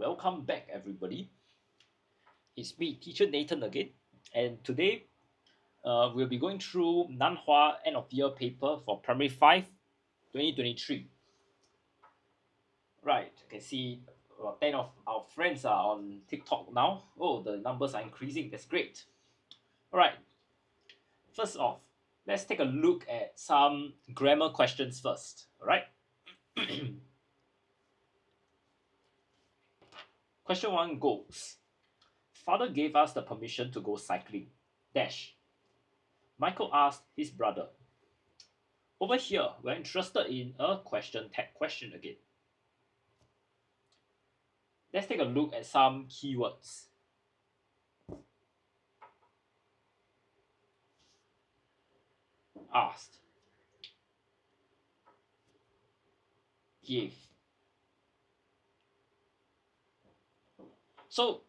Welcome back, everybody. It's me, Teacher Nathan again, and today we'll be going through Nan Hua end of year paper for Primary 5, 2023. Right, you can see 10 of our friends are on TikTok now. Oh, the numbers are increasing. That's great. All right, first off, let's take a look at some grammar questions first. All right. Question 1 goes, Father gave us the permission to go cycling. Dash. Michael asked his brother. Over here, we're interested in a question tag question again. Let's take a look at some keywords. Asked. Give. So,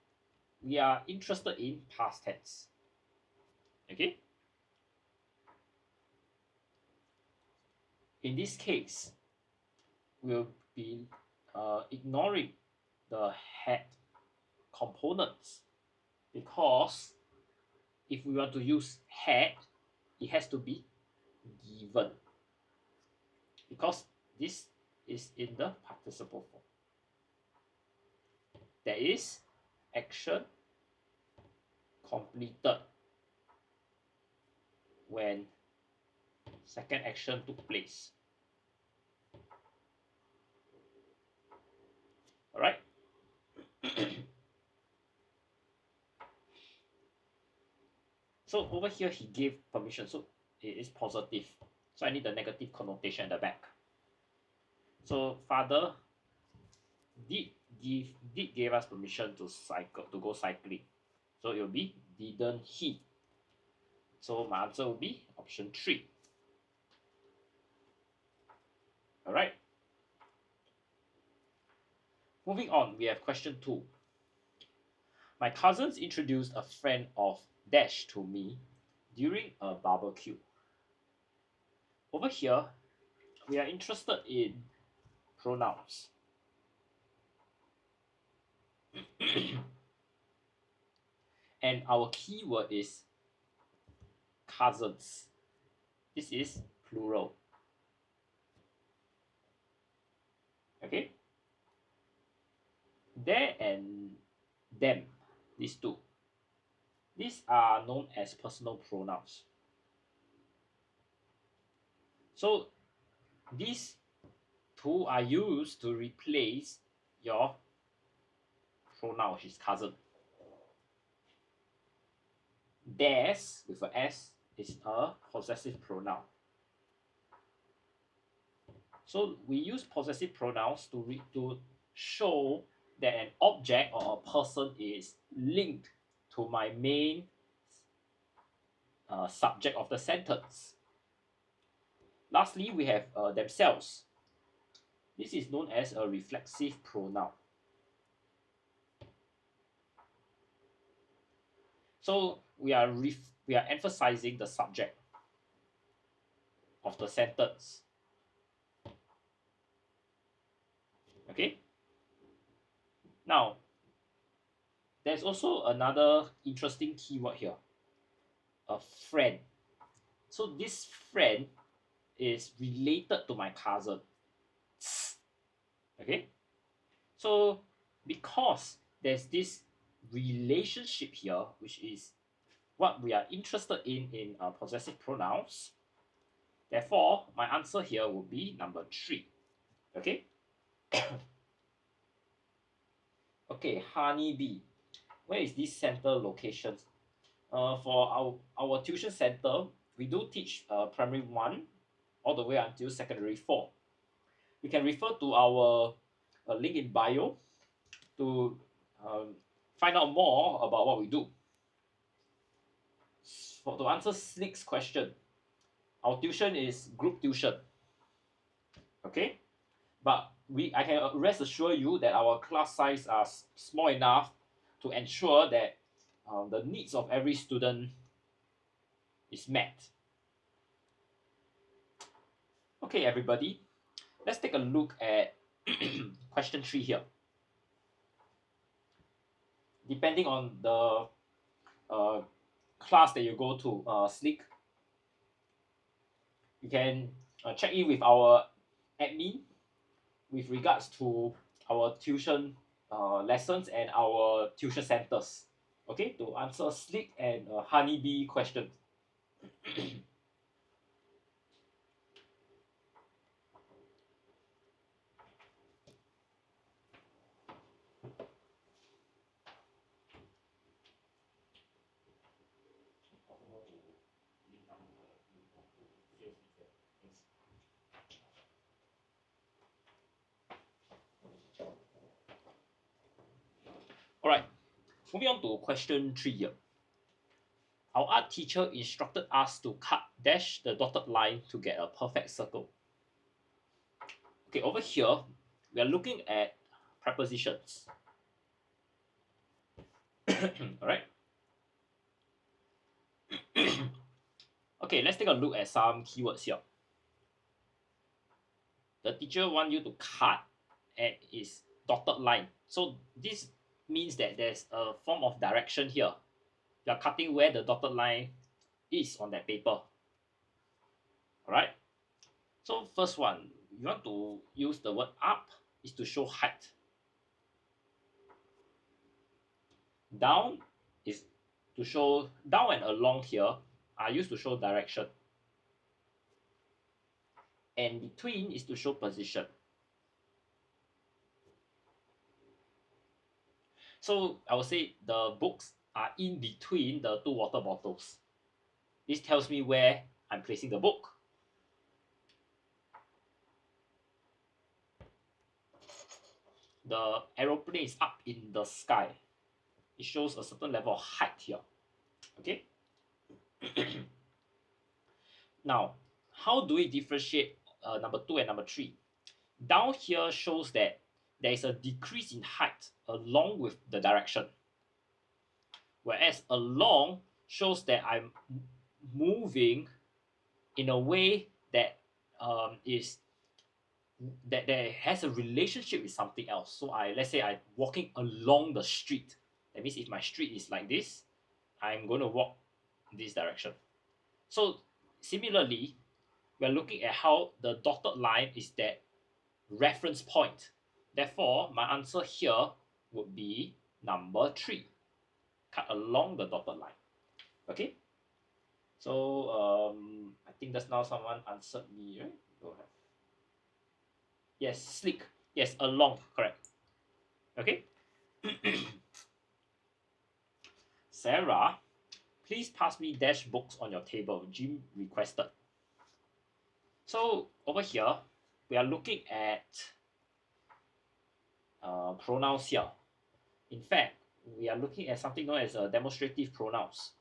we are interested in past tense. Okay? In this case, we'll be ignoring the had components because if we want to use had, it has to be given because this is in the participle form. There is action completed when second action took place. All right. So over here he gave permission, so it is positive. So I need the negative connotation at the back. So father did give us permission to go cycling. So it will be didn't he. So my answer will be option 3. All right. Moving on, we have question 2. My cousins introduced a friend of Dash to me during a barbecue. Over here, we are interested in pronouns. And our keyword is cousins. This is plural. Okay? There and them, these two. These are known as personal pronouns. So these two are used to replace your pronoun, which is cousin. Theirs with a S is a possessive pronoun. So we use possessive pronouns to show that an object or a person is linked to my main subject of the sentence. Lastly, we have themselves. This is known as a reflexive pronoun. So we are emphasizing the subject of the sentence. Okay? Now, there's also another interesting keyword here. A friend. So this friend is related to my cousin. Okay? So because there's this relationship here, which is what we are interested in possessive pronouns, therefore my answer here will be number 3. Okay. Okay, honeybee. Where is this center location? For our tuition center, we do teach primary 1 all the way until secondary 4. You can refer to our link in bio to find out more about what we do. To answer next question, our tuition is group tuition. Okay, but I can rest assure you that our class size are small enough to ensure that the needs of every student is met. Okay, everybody, let's take a look at question 3 here. depending on the class that you go to, Slick, you can check in with our admin with regards to our tuition lessons and our tuition centers, okay, to answer Slick and Honeybee questions. All right, moving on to question 3 here. Our art teacher instructed us to cut dash the dotted line to get a perfect circle. Okay, over here, we are looking at prepositions. All right. Okay, let's take a look at some keywords here. The teacher wants you to cut at his dotted line. So this means that there's a form of direction here. You are cutting where the dotted line is on that paper. Alright? So first one, you want to use the word up is to show height. Down is to show, down and along here are used to show direction. And between is to show position. So I would say the books are in between the two water bottles. This tells me where I'm placing the book. The aeroplane is up in the sky. It shows a certain level of height here. Okay. Now, how do we differentiate number 2 and number 3? Down here shows that there is a decrease in height along with the direction. Whereas along shows that I'm moving in a way that that has a relationship with something else. So let's say I'm walking along the street. That means if my street is like this, I'm going to walk this direction. So similarly, we're looking at how the dotted line is that reference point. Therefore, my answer here would be number 3. Cut along the dotted line. Okay? So I think just now someone answered me, right? Go ahead. Yes, slick. Yes, along, correct. Okay? Sarah, please pass me dash books on your table. Jim requested. So over here, we are looking at pronouns here. In fact, we are looking at something known as demonstrative pronouns,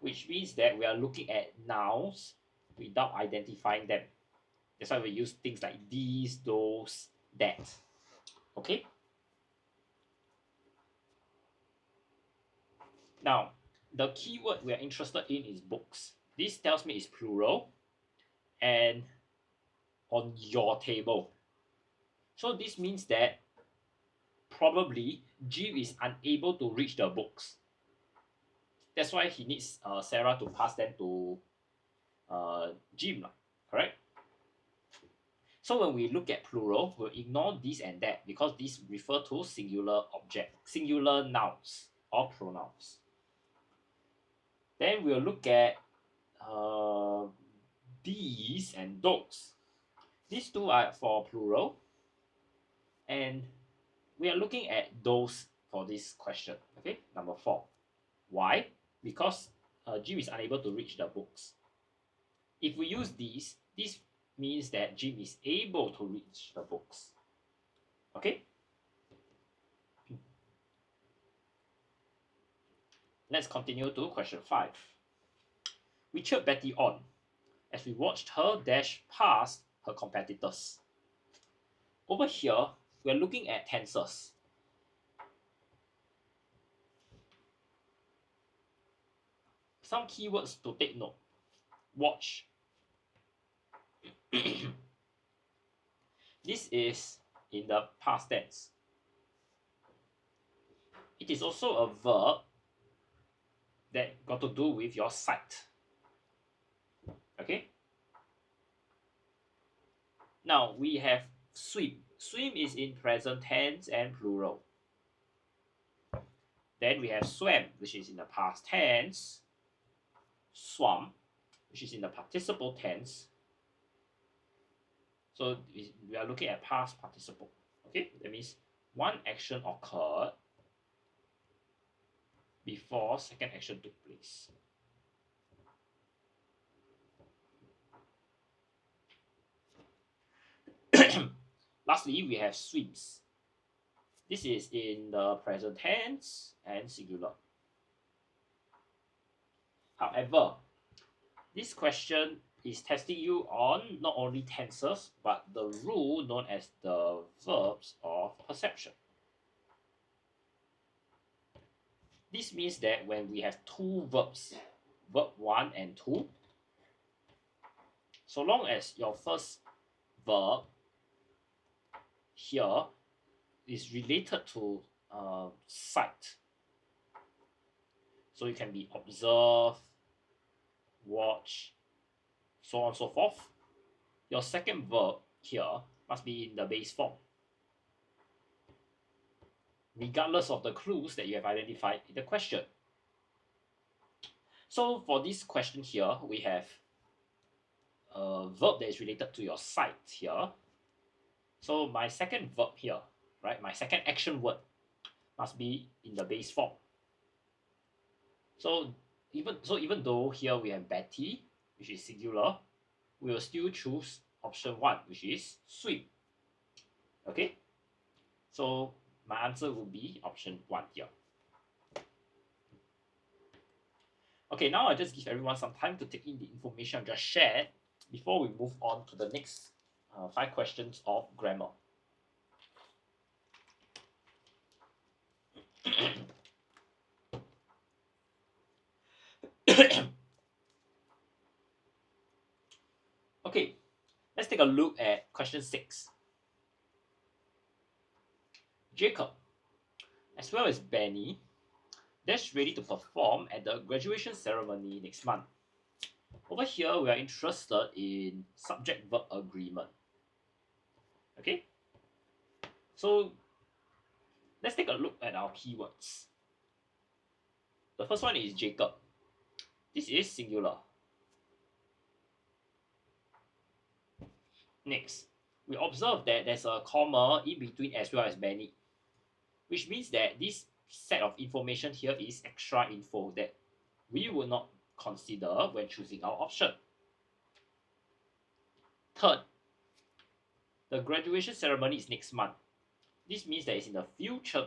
which means that we are looking at nouns without identifying them. That's why we use things like these, those, that. Okay? Now, the keyword we are interested in is books. This tells me it's plural and on your table. So this means that probably Jim is unable to reach the books. That's why he needs Sarah to pass them to Jim, correct? So when we look at plural, we'll ignore this and that because these refer to singular objects, singular nouns or pronouns. Then we'll look at these and those. These two are for plural, and we are looking at those for this question. Okay, number 4. Why? Because Jim is unable to reach the books. If we use these, this means that Jim is able to reach the books. Okay? Let's continue to question 5. We cheered Betty on as we watched her dash past her competitors. Over here, we are looking at tenses. Some keywords to take note. Watch. This is in the past tense. it is also a verb that got to do with your sight. Okay. Now we have swim. Swim is in present tense and plural. Then we have swam, which is in the past tense. Swam, which is in the participle tense. So we are looking at past participle. Okay, that means one action occurred before second action took place. Lastly, we have swims. This is in the present tense and singular. However, this question is testing you on not only tenses, but the rule known as the verbs of perception. This means that when we have two verbs, verb 1 and 2, so long as your first verb here is related to sight, so it can be observe, watch, so on and so forth, your second verb here must be in the base form, regardless of the clues that you have identified in the question. So for this question here, we have a verb that is related to your sight here. So my second verb here, right, my second action word must be in the base form. So even though here we have Betty, which is singular, we will still choose option 1, which is swim. Okay, so my answer will be option 1 here. Okay, now I just give everyone some time to take in the information I just shared before we move on to the next 5 questions of grammar. Okay, let's take a look at question 6. Jacob, as well as Benny, they're ready to perform at the graduation ceremony next month. Over here, we are interested in subject-verb agreement. Okay, so let's take a look at our keywords. The first one is Jacob. This is singular. Next, we observe that there's a comma in between as well as Benny, which means that this set of information here is extra info that we will not consider when choosing our option. Third, the graduation ceremony is next month. This means that it's in the future.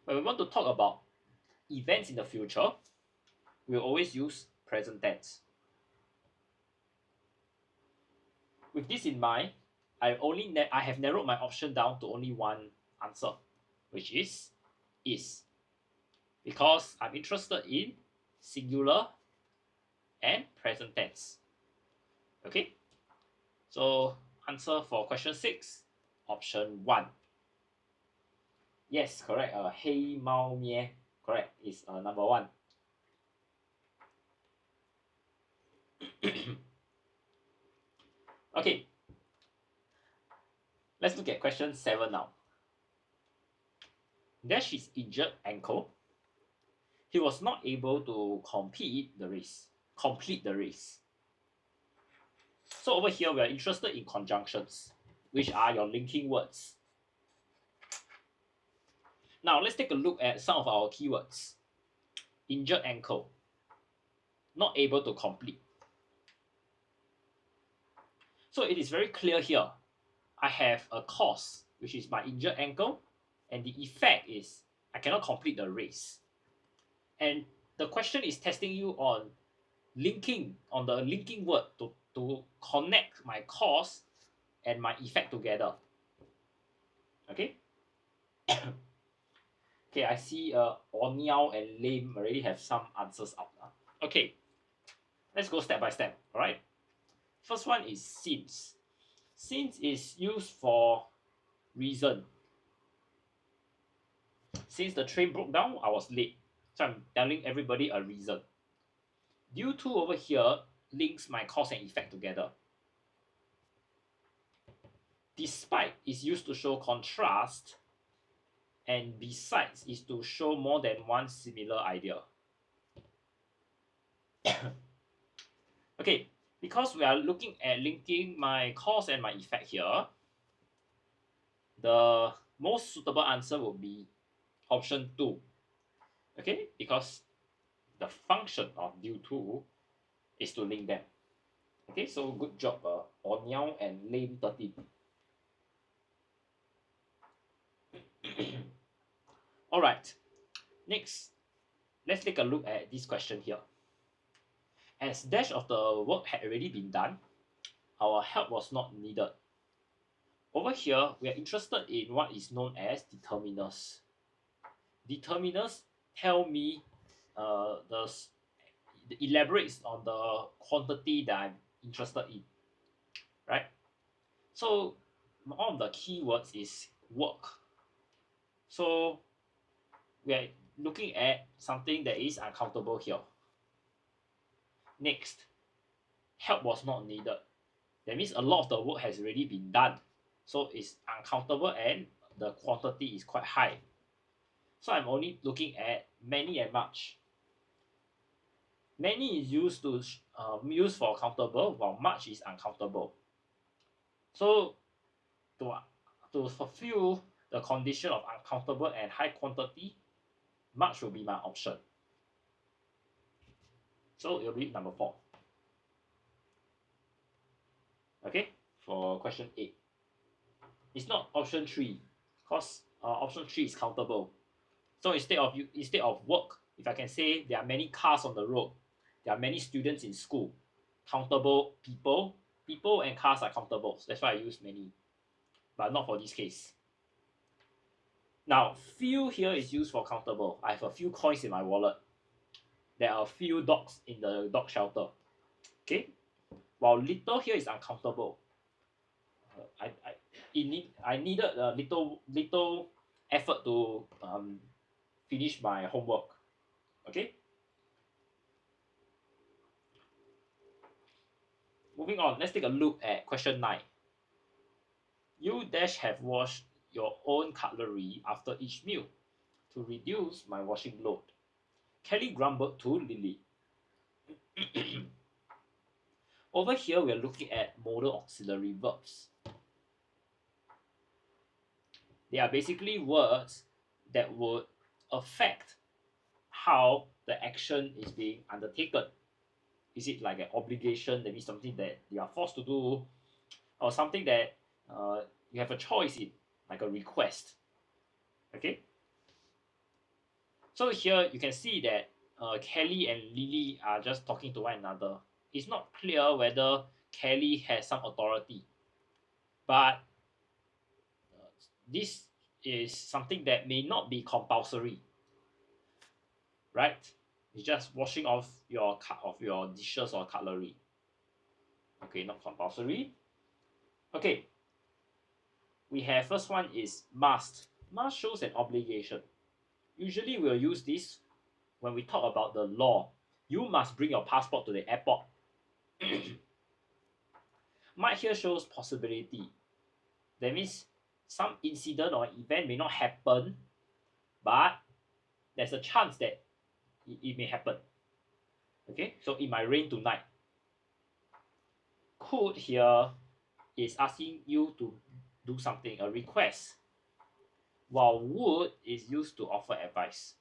When we want to talk about events in the future, we'll always use present tense. With this in mind, I have narrowed my option down to only one answer, which is, because I'm interested in singular and present tense. Okay, so answer for question 6, option 1. Yes, correct. 黑猫咩, correct, is number 1. Okay, let's look at question 7 now. Dash's injured ankle. He was not able to complete the race. So over here, we are interested in conjunctions, which are your linking words. Now, let's take a look at some of our keywords. Injured ankle. Not able to complete. So it is very clear here. I have a cause, which is my injured ankle, and the effect is I cannot complete the race. And the question is testing you on the linking word to connect my cause and my effect together. Okay? Okay, I see Oniao and Lame already have some answers out. Okay, let's go step by step. All right. First one is since. Since is used for reason. Since the train broke down, I was late. So I'm telling everybody a reason. Due to over here links my cause and effect together. Despite is used to show contrast, and besides is to show more than one similar idea. Okay, because we are looking at linking my cause and my effect here, the most suitable answer would be option 2. Okay, because the function of due to is to link them. Okay, so good job, Onyao and Lane 13. All right, next, let's take a look at this question here. As dash of the work had already been done, our help was not needed. Over here, we are interested in what is known as determiners. Determiners tell me the elaborates on the quantity that I'm interested in, right? So one of the keywords is work. So we are looking at something that is uncountable here. Next, help was not needed. That means a lot of the work has already been done. So it's uncountable and the quantity is quite high. So I'm only looking at many and much. Many is used for countable, while much is uncountable. So to fulfill the condition of uncountable and high quantity, much will be my option. So it will be number 4. Okay, for question 8. It's not option 3, because option 3 is countable. So instead of work, if I can say there are many cars on the road, there are many students in school, countable people and cars are countable. So that's why I use many, but not for this case. Now, few here is used for countable. I have a few coins in my wallet. There are a few dogs in the dog shelter. Okay, while little here is uncountable. I needed a little effort to finish my homework. Okay. Moving on, let's take a look at question 9. You dash have washed your own cutlery after each meal to reduce my washing load. Kelly grumbled to Lily. Over here, we are looking at modal auxiliary verbs. They are basically words that would affect how the action is being undertaken. Is it like an obligation, that means something that you are forced to do, or something that you have a choice in, like a request? Okay. So here you can see that Kelly and Lily are just talking to one another. It's not clear whether Kelly has some authority, but this is something that may not be compulsory, right? It's just washing off your dishes or cutlery. Okay, not compulsory. Okay, we have first one is must. Must shows an obligation. Usually we'll use this when we talk about the law. You must bring your passport to the airport. Might here shows possibility. That means some incident or event may not happen, but there's a chance that it may happen. Okay, so it might rain tonight. Could here is asking you to do something, a request, while would is used to offer advice.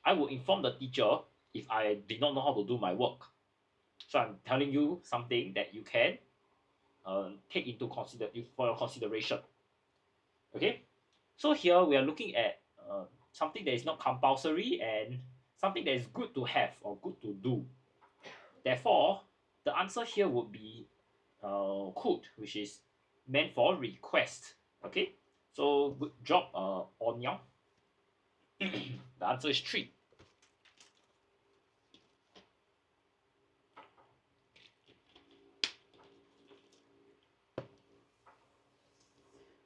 I would inform the teacher if I did not know how to do my work. So I'm telling you something that you can take into for your consideration. Okay, so here we are looking at something that is not compulsory and something that is good to have or good to do. Therefore, the answer here would be could, which is meant for request. Okay, so good job, Onyao. The answer is 3.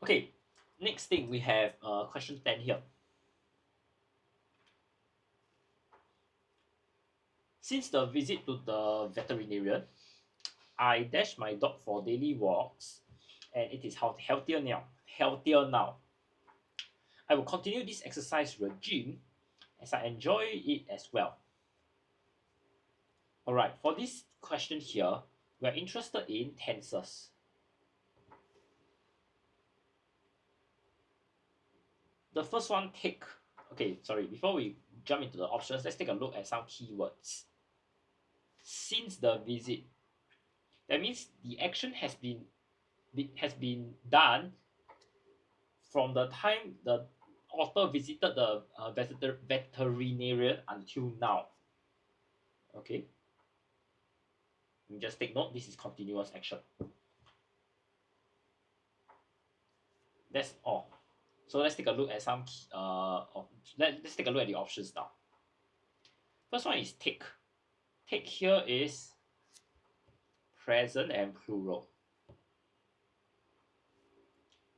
Okay, Next thing, we have question 10 here. Since the visit to the veterinarian, I dash my dog for daily walks, and it is healthier now. Healthier now. I will continue this exercise regime as I enjoy it as well. Alright, for this question here, we are interested in tenses. The first one, take. Okay, sorry, before we jump into the options, let's take a look at some keywords. Since the visit, that means the action has been done from the time the author visited the veterinarian until now. Okay, you just take note, this is continuous action. That's all. So let's take a look at some let's take a look at the options now. First one is take. Take here is present and plural.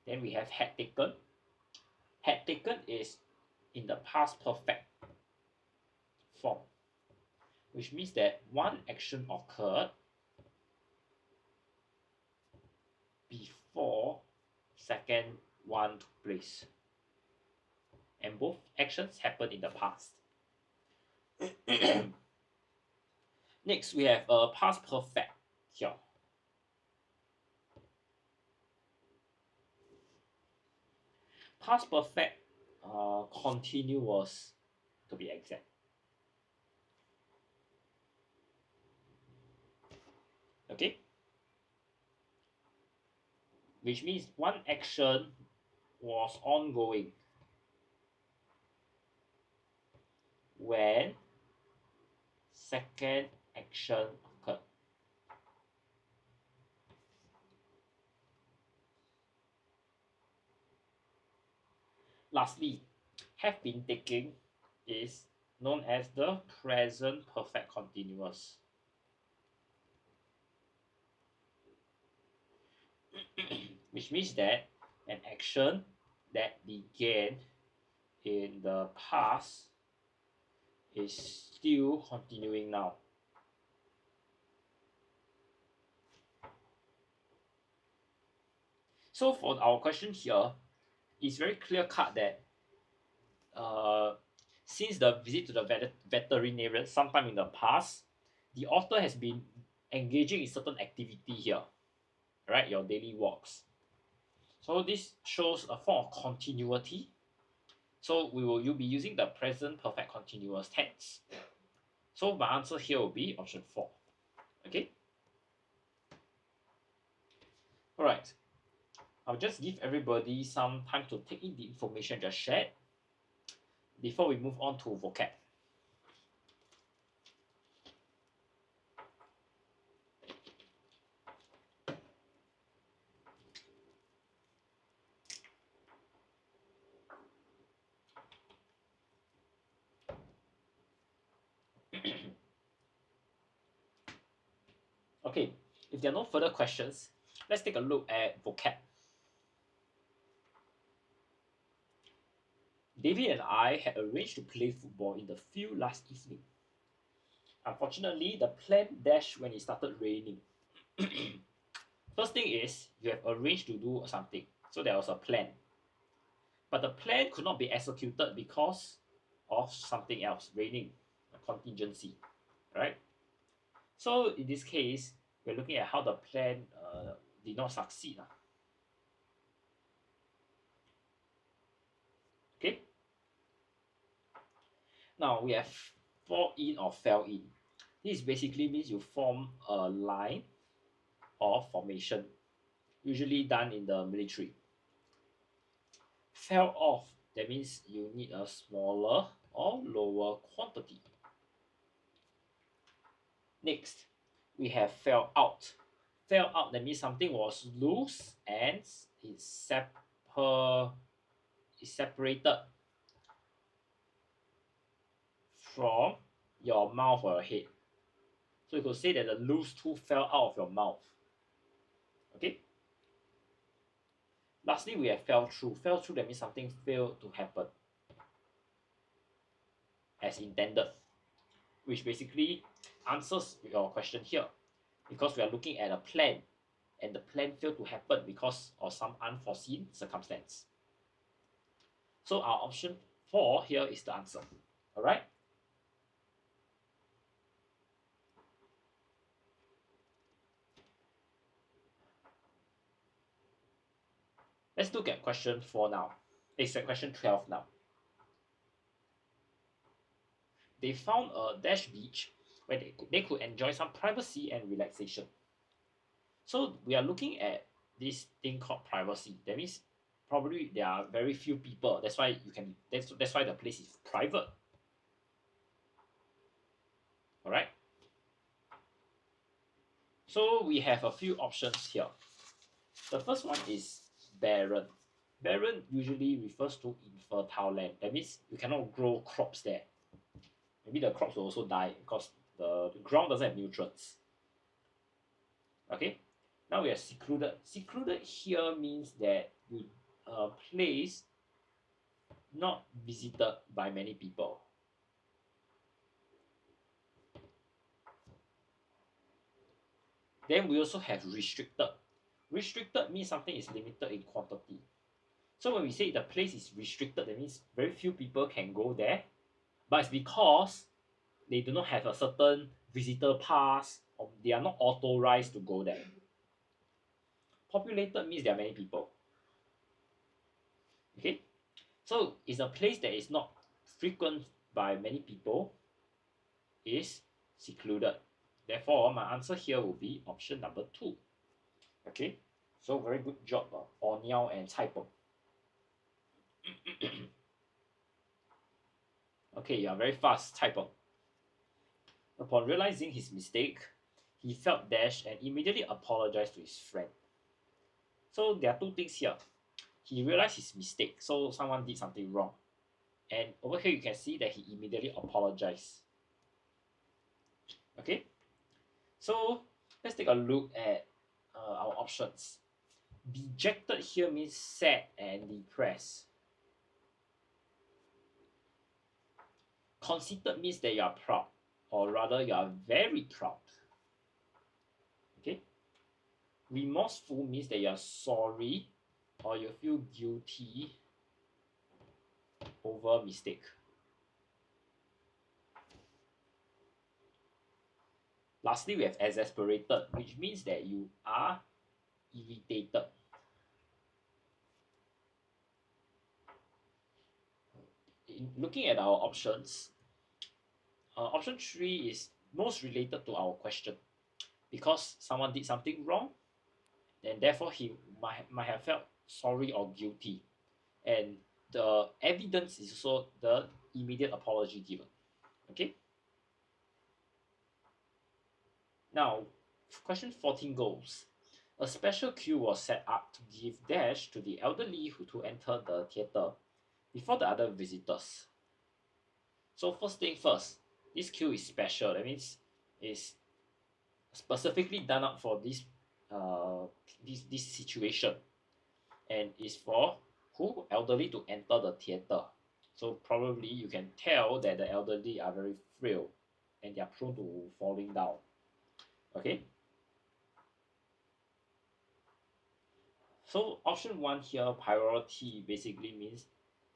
Then we have had taken. Had taken is in the past perfect form, which means that one action occurred before second one took place, and both actions happened in the past. Next, we have a past perfect here. Past perfect continuous, to be exact. Okay, which means one action was ongoing when second action occurred. Lastly, have been taking is known as the present perfect continuous. Which means that an action that began in the past is still continuing now. So for our question here, it's very clear cut that since the visit to the veterinarian sometime in the past, the author has been engaging in certain activity here, right? Your daily walks. So this shows a form of continuity. So you'll be using the present perfect continuous tense. So my answer here will be option 4. Okay. All right. I'll just give everybody some time to take in the information just shared before we move on to vocab. Okay, if there are no further questions, let's take a look at vocab. David and I had arranged to play football in the field last evening. Unfortunately, the plan dashed when it started raining. First thing is, you have arranged to do something. So there was a plan. But the plan could not be executed because of something else, raining, a contingency, right? So in this case, we're looking at how the plan did not succeed. Okay. Now we have fall in or fell in. This basically means you form a line or formation, usually done in the military. Fell off, that means you need a smaller or lower quantity. Next, we have fell out. Fell out, that means something was loose and it's separated from your mouth or your head. So you could say that the loose tooth fell out of your mouth. Okay? Lastly, we have fell through. Fell through, that means something failed to happen as intended, which basically answers your question here, because we are looking at a plan and the plan failed to happen because of some unforeseen circumstance. So our option 4 here is the answer. All right. Let's look at question 4 now. It's at question 12 now. They found a dash beach where they could enjoy some privacy and relaxation. So we are looking at this thing called privacy. That means probably there are very few people. That's why you can. That's why the place is private. All right. So we have a few options here. The first one is barren. Barren usually refers to infertile land. That means you cannot grow crops there. Maybe the crops will also die because the ground doesn't have nutrients. Okay. Now we are secluded. Secluded here means that you place not visited by many people. Then we also have restricted. Restricted means something is limited in quantity. So when we say the place is restricted, that means very few people can go there, but it's because they do not have a certain visitor pass or they are not authorized to go there. Populated means there are many people. Okay, so it's a place that is not frequent by many people, is secluded. Therefore, my answer here will be option number 2. Okay, so very good job, Oniao and Cai Peng. Okay, you are very fast, Cai Peng. Upon realizing his mistake, he felt dashed and immediately apologized to his friend. So there are two things here. He realized his mistake, so someone did something wrong. And over here you can see that he immediately apologized. Okay, so let's take a look at our options. Dejected here means sad and depressed. Conceited means that you are proud, or rather you are very proud. Okay. Remorseful means that you are sorry or you feel guilty over mistake. Lastly, we have exasperated, which means that you are irritated. In looking at our options, option 3 is most related to our question, because someone did something wrong and therefore he might have felt sorry or guilty, and the evidence is also the immediate apology given. Okay, now question 14 goes, a special queue was set up to give dash to the elderly who to enter the theatre before the other visitors. So first thing first, this queue is special. That means it's specifically done up for this situation, and is for who? Elderly to enter the theater. So probably you can tell that the elderly are very frail and they are prone to falling down. Okay. So option 1 here, priority, basically means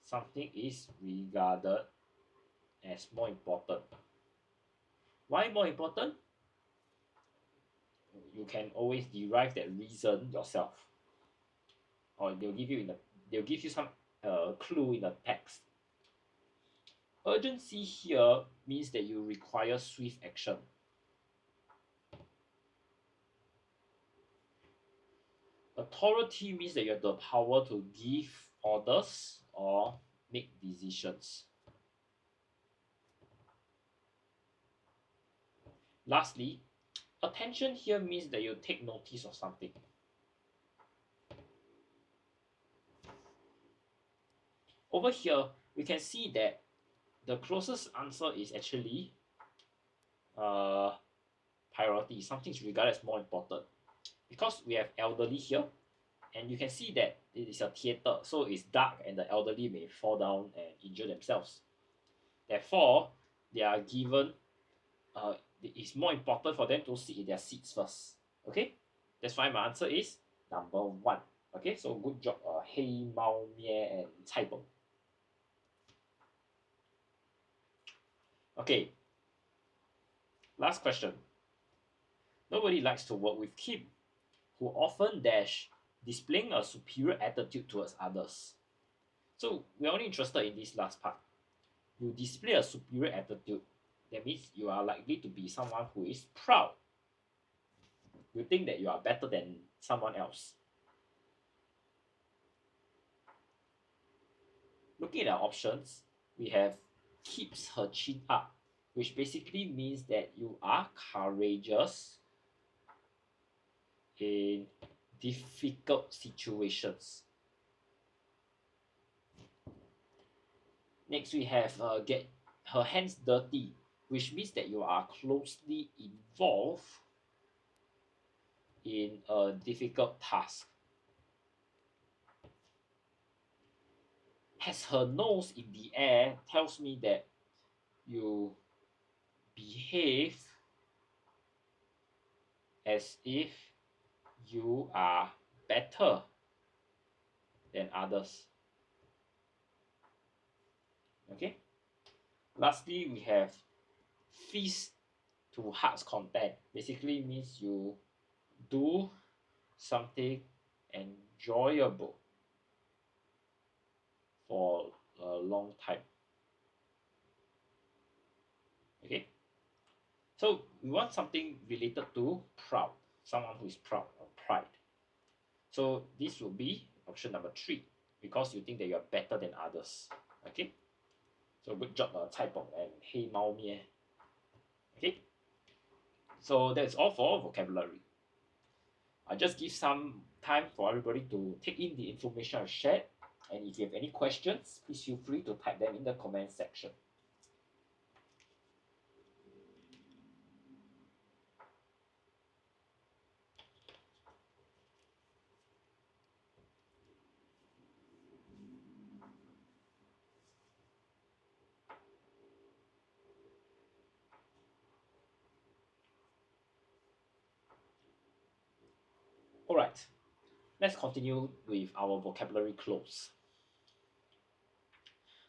something is regarded as more important. Why more important? You can always derive that reason yourself, or they'll give you some clue in the text. Urgency here means that you require swift action. Authority means that you have the power to give orders or make decisions. Lastly, attention here means that you take notice of something. Over here, we can see that the closest answer is actually priority. Something is regarded as more important, because we have elderly here, And you can see that it is a theater, so it's dark and the elderly may fall down and injure themselves. Therefore, they are given, it's more important for them to sit in their seats first. Okay, that's why my answer is number 1. Okay, so good job, 黑猫咩 and 菜本. Okay, last question. Nobody likes to work with Kim, who often displaying a superior attitude towards others. So we're only interested in this last part. You display a superior attitude. That means you are likely to be someone who is proud. You think that you are better than someone else. Looking at our options, we have keeps her chin up, which basically means that you are courageous in difficult situations. Next, we have get her hands dirty, which means that you are closely involved in a difficult task. Has her nose in the air tells me that you behave as if you are better than others. Okay. Lastly, we have feast to heart's content. Basically means you do something enjoyable for a long time. Okay. So we want something related to proud, someone who is proud or pride. So this will be option number 3, because you think that you are better than others. Okay. So good job, Cai Pong and Hei Mao Mie. Okay. So that's all for vocabulary. I'll just give some time for everybody to take in the information I've shared. And if you have any questions, please feel free to type them in the comment section. Alright, let's continue with our vocabulary close.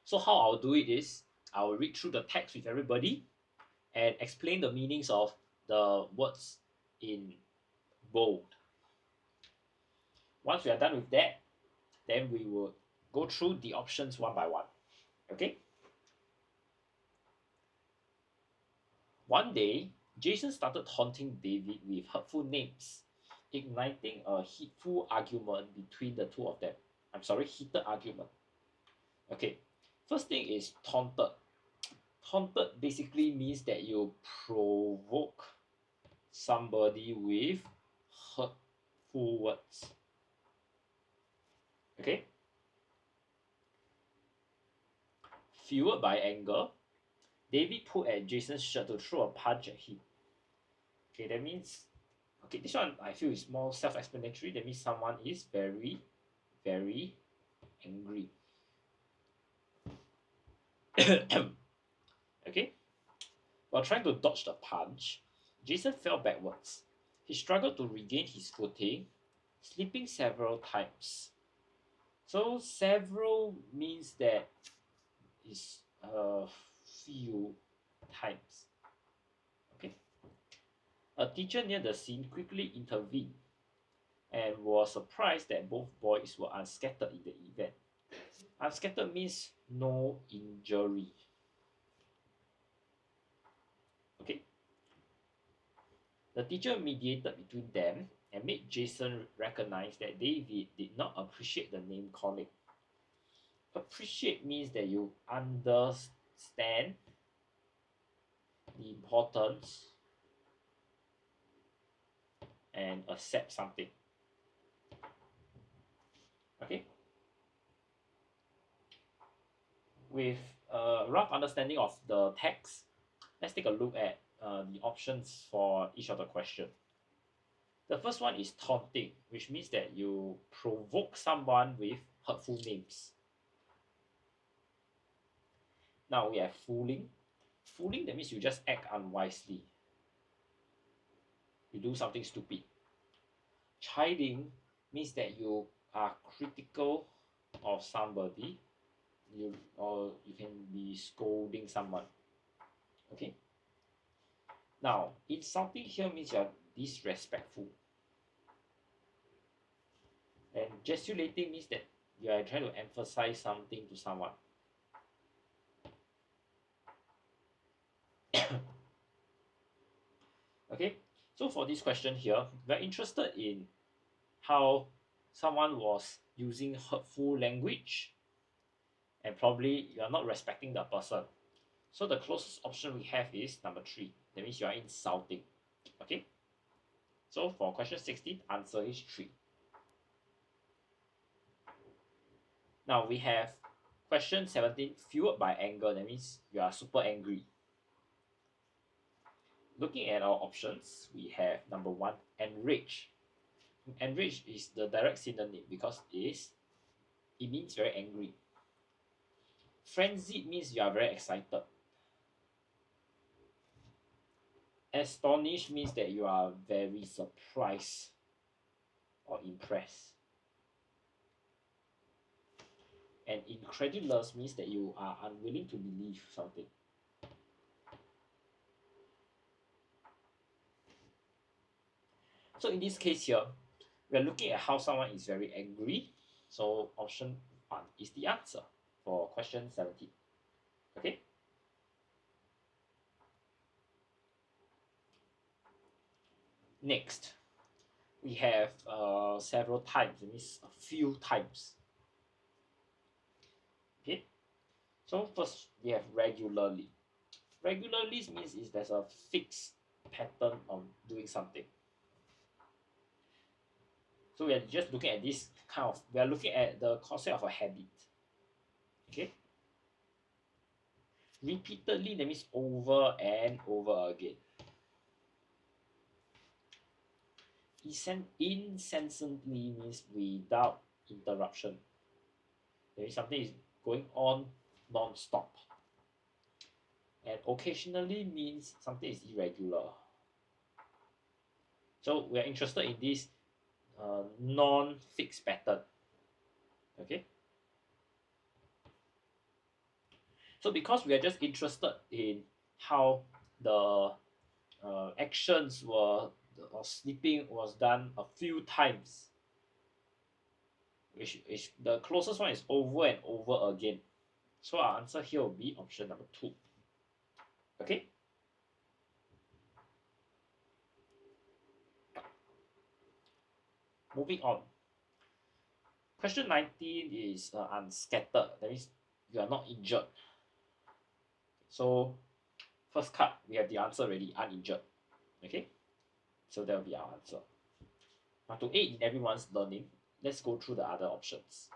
So how I'll do it is, I'll read through the text with everybody and explain the meanings of the words in bold. Once we are done with that, then we will go through the options one by one. Okay? One day, Jason started taunting David with hurtful names, igniting a heated argument between the two of them. Heated argument. Okay, first thing is taunted. Taunted basically means that you provoke somebody with hurtful words. Okay? Fueled by anger, David pulled at Jason's shirt to throw a punch at him. Okay, that means, okay, this one I feel is more self-explanatory. That means someone is very, very angry. Okay? While trying to dodge the punch, Jason fell backwards. He struggled to regain his footing, slipping several times. So several means that it's a few times. Okay. A teacher near the scene quickly intervened and was surprised that both boys were unscattered in the event. Unscattered means no injury. Okay. The teacher mediated between them and made Jason recognize that David did not appreciate the name calling. Appreciate means that you understand the importance and accept something. Okay? With a rough understanding of the text, let's take a look at the options for each of the questions. The first one is taunting, which means that you provoke someone with hurtful names. Now we have fooling. Fooling, that means you just act unwisely. You do something stupid. Chiding means that you are critical of somebody. Or you can be scolding someone. Okay. Now, insulting here means you are disrespectful. And gesticulating means that you are trying to emphasize something to someone. Okay, so for this question here, we're interested in how someone was using hurtful language and probably you are not respecting the person. So the closest option we have is number 3. That means you are insulting. Okay, so for question 16, answer is 3. Now we have question 17, fueled by anger. That means you are super angry. Looking at our options, we have number 1, enrage. Enrage is the direct synonym because it means very angry. Frenzied means you are very excited. Astonished means that you are very surprised or impressed. And incredulous means that you are unwilling to believe something. So in this case here, we are looking at how someone is very angry. So option 1 is the answer for question 17. Okay. Next, we have several times. It means a few times. Okay. So first, we have regularly. Regularly means is there's a fixed pattern of doing something. So we are just looking at this kind of, we are looking at the concept of a habit. Okay. Repeatedly, that means over and over again. Incessantly means without interruption. That means something is going on non-stop. And occasionally means something is irregular. So we are interested in this non-fixed pattern. Okay. So because we are just interested in how the actions were, or sleeping was done a few times, which is the closest one is over and over again. So our answer here will be option number 2. Okay. Moving on. Question 19 is unscattered. That means you are not injured. So first card, we have the answer already, uninjured. Okay. So that will be our answer. Now to aid in everyone's learning, let's go through the other options.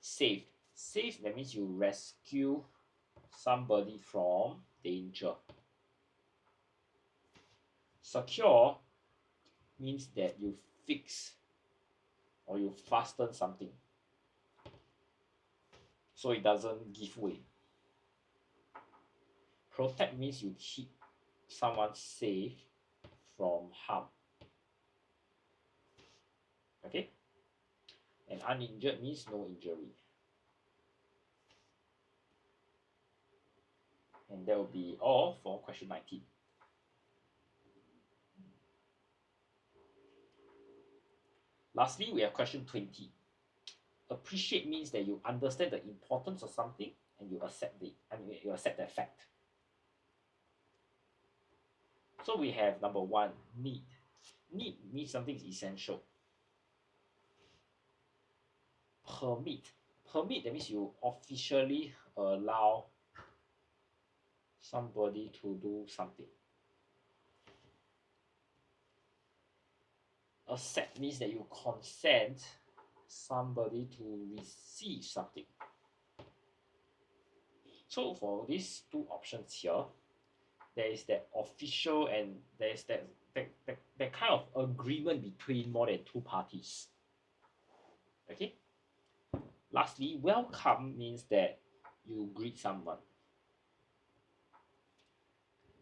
Saved. Saved, that means you rescue somebody from danger. Secure means that you fix or you fasten something so it doesn't give way. Protect means you keep someone safe from harm. Okay? And uninjured means no injury. And that will be all for question 19. Lastly, we have question 20. Appreciate means that you understand the importance of something and you accept you accept that fact. So we have number 1, need. Need means something is essential. Permit. Permit, that means you officially allow somebody to do something. Accept means that you consent somebody to receive something. So for these two options here, there is that official and there is that that kind of agreement between more than two parties. Okay. Lastly, welcome means that you greet someone.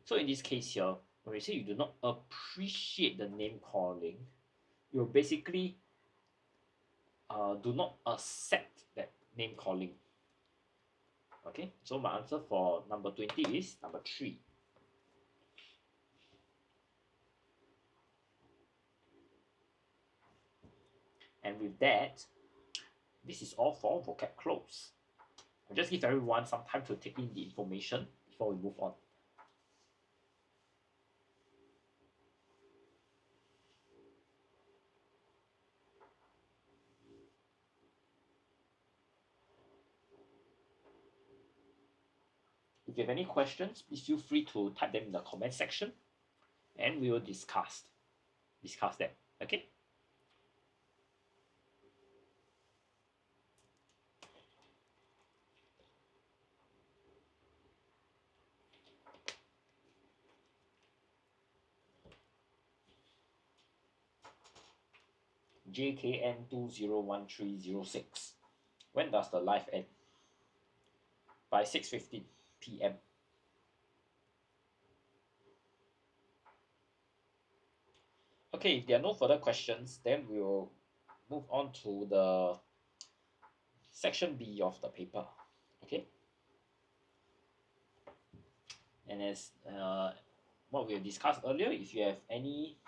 So in this case here, when we say you do not appreciate the name calling, you basically do not accept that name calling. Okay, so my answer for number 20 is number 3. And with that, this is all for vocab close. I'll just give everyone some time to take in the information before we move on. If you have any questions, please feel free to type them in the comment section and we will discuss them. Okay? JKN 201306. When does the live end? By 6:15 p.m. Okay, if there are no further questions, then we will move on to the section B of the paper. Okay? And as what we discussed earlier, if you have any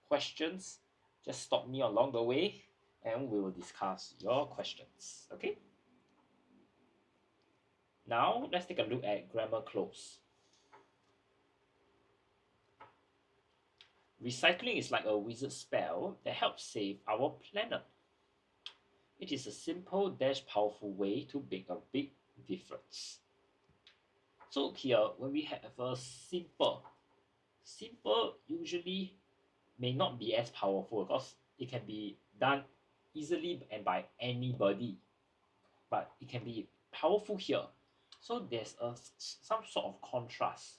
questions, just stop me along the way and we will discuss your questions. Okay? Now, let's take a look at grammar close. Recycling is like a wizard spell that helps save our planet. It is a simple dash powerful way to make a big difference. So here, when we have a simple usually may not be as powerful because it can be done easily and by anybody, but it can be powerful here. So there's some sort of contrast.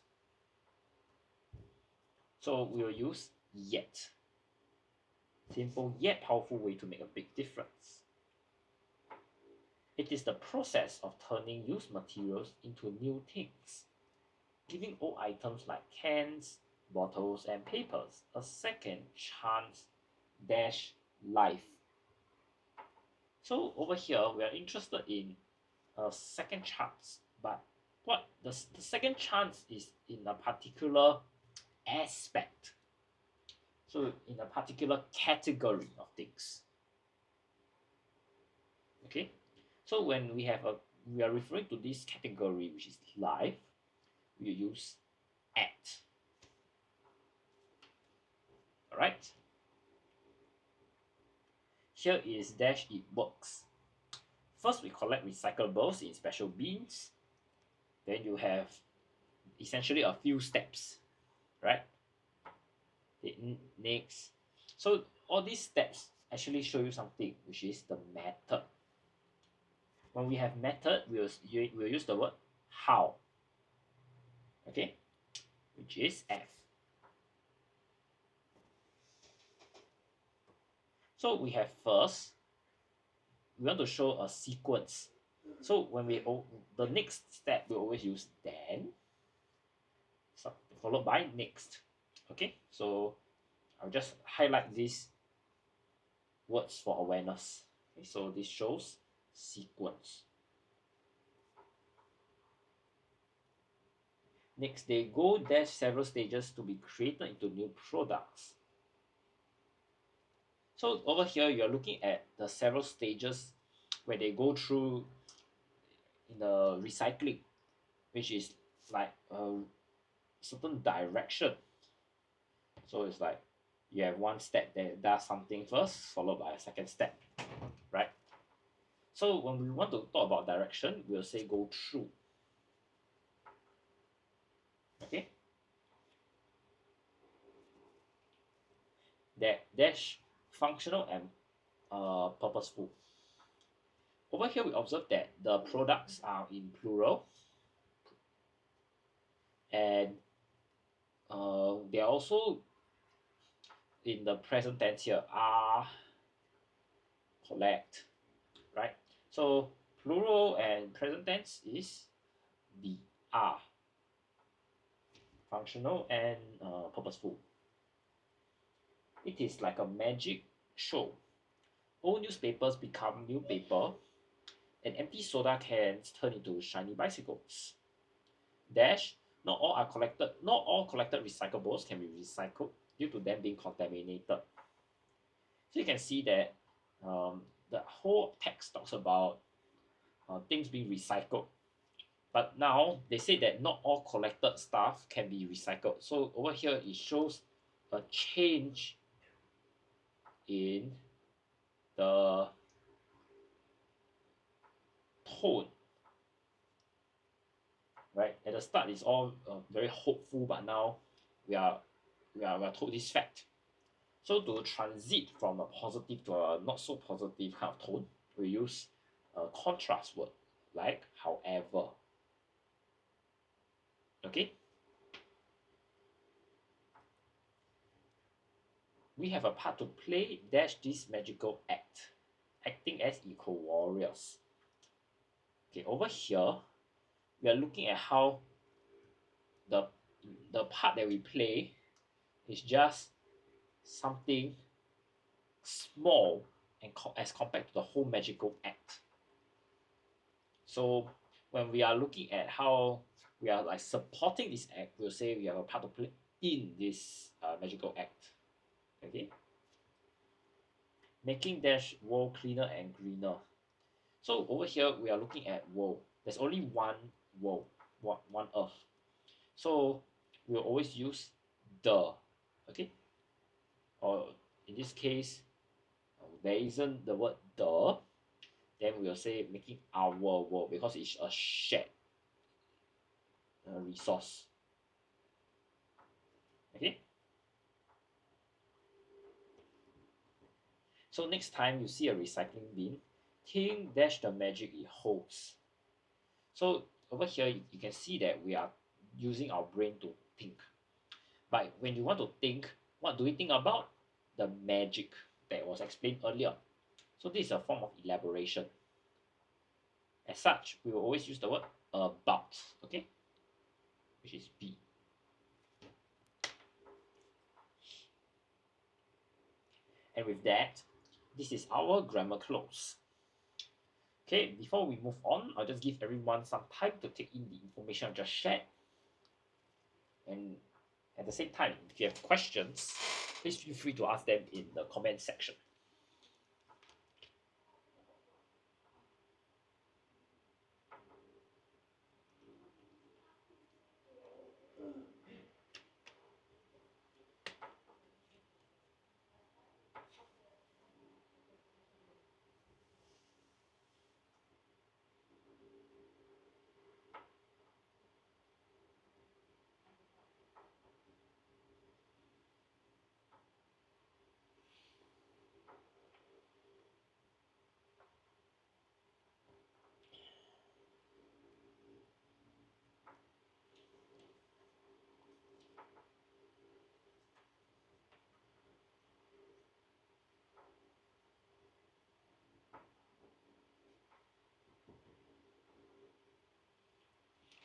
So we will use yet. Simple yet powerful way to make a big difference. It is the process of turning used materials into new things, giving old items like cans, bottles, and papers a second chance dash life. So over here, we are interested in a second chance, but what the second chance is in a particular aspect. So in a particular category of things. Okay, so when we are referring to this category which is life, we use at. Alright. Here is dash it works. First we collect recyclables in special bins. Then you have essentially a few steps, right? Next. So all these steps actually show you something, which is the method. When we have method, we'll use the word how. Okay, which is F. So we have first, we want to show a sequence. So when the next step, we always use then, followed by next. Okay, so I'll just highlight these words for awareness. Okay, so this shows sequence. Next, they go dash several stages to be created into new products. So over here, you're looking at the several stages where they go through in the recycling, which is like a certain direction. So it's like you have one step that does something first, followed by a second step, right? So when we want to talk about direction, we'll say go through. Okay? Dash functional and purposeful. Over here, we observe that the products are in plural, and they are also in the present tense here, are collect, right? So plural and present tense is the are, functional and purposeful. It is like a magic show. Old newspapers become new paper, and empty soda cans turn into shiny bicycles. Dash, not all collected recyclables can be recycled due to them being contaminated. So you can see that the whole text talks about things being recycled. But now they say that not all collected stuff can be recycled. So over here it shows a change in the tone. Right at the start, it's all very hopeful, but now we are told this fact. So to transit from a positive to a not so positive kind of tone, we use a contrast word like however. Okay. We have a part to play dash this magical act, acting as equal warriors. Okay, over here we are looking at how the part that we play is just something small and as compared to the whole magical act. So when we are looking at how we are like supporting this act, we'll say we have a part to play in this magical act. Okay, making dash world cleaner and greener. So over here we are looking at world. There's only one world, one earth. So we'll always use the, okay, or in this case there isn't the word the, then we'll say making our world because it's a shared resource. Okay. So next time you see a recycling bin, think dash the magic it holds. So over here you can see that we are using our brain to think. But when you want to think, what do we think about? The magic that was explained earlier. So this is a form of elaboration. As such, we will always use the word about, okay, which is B. And with that, this is our grammar close. Okay, before we move on, I'll just give everyone some time to take in the information I've just shared. And at the same time, if you have questions, please feel free to ask them in the comment section.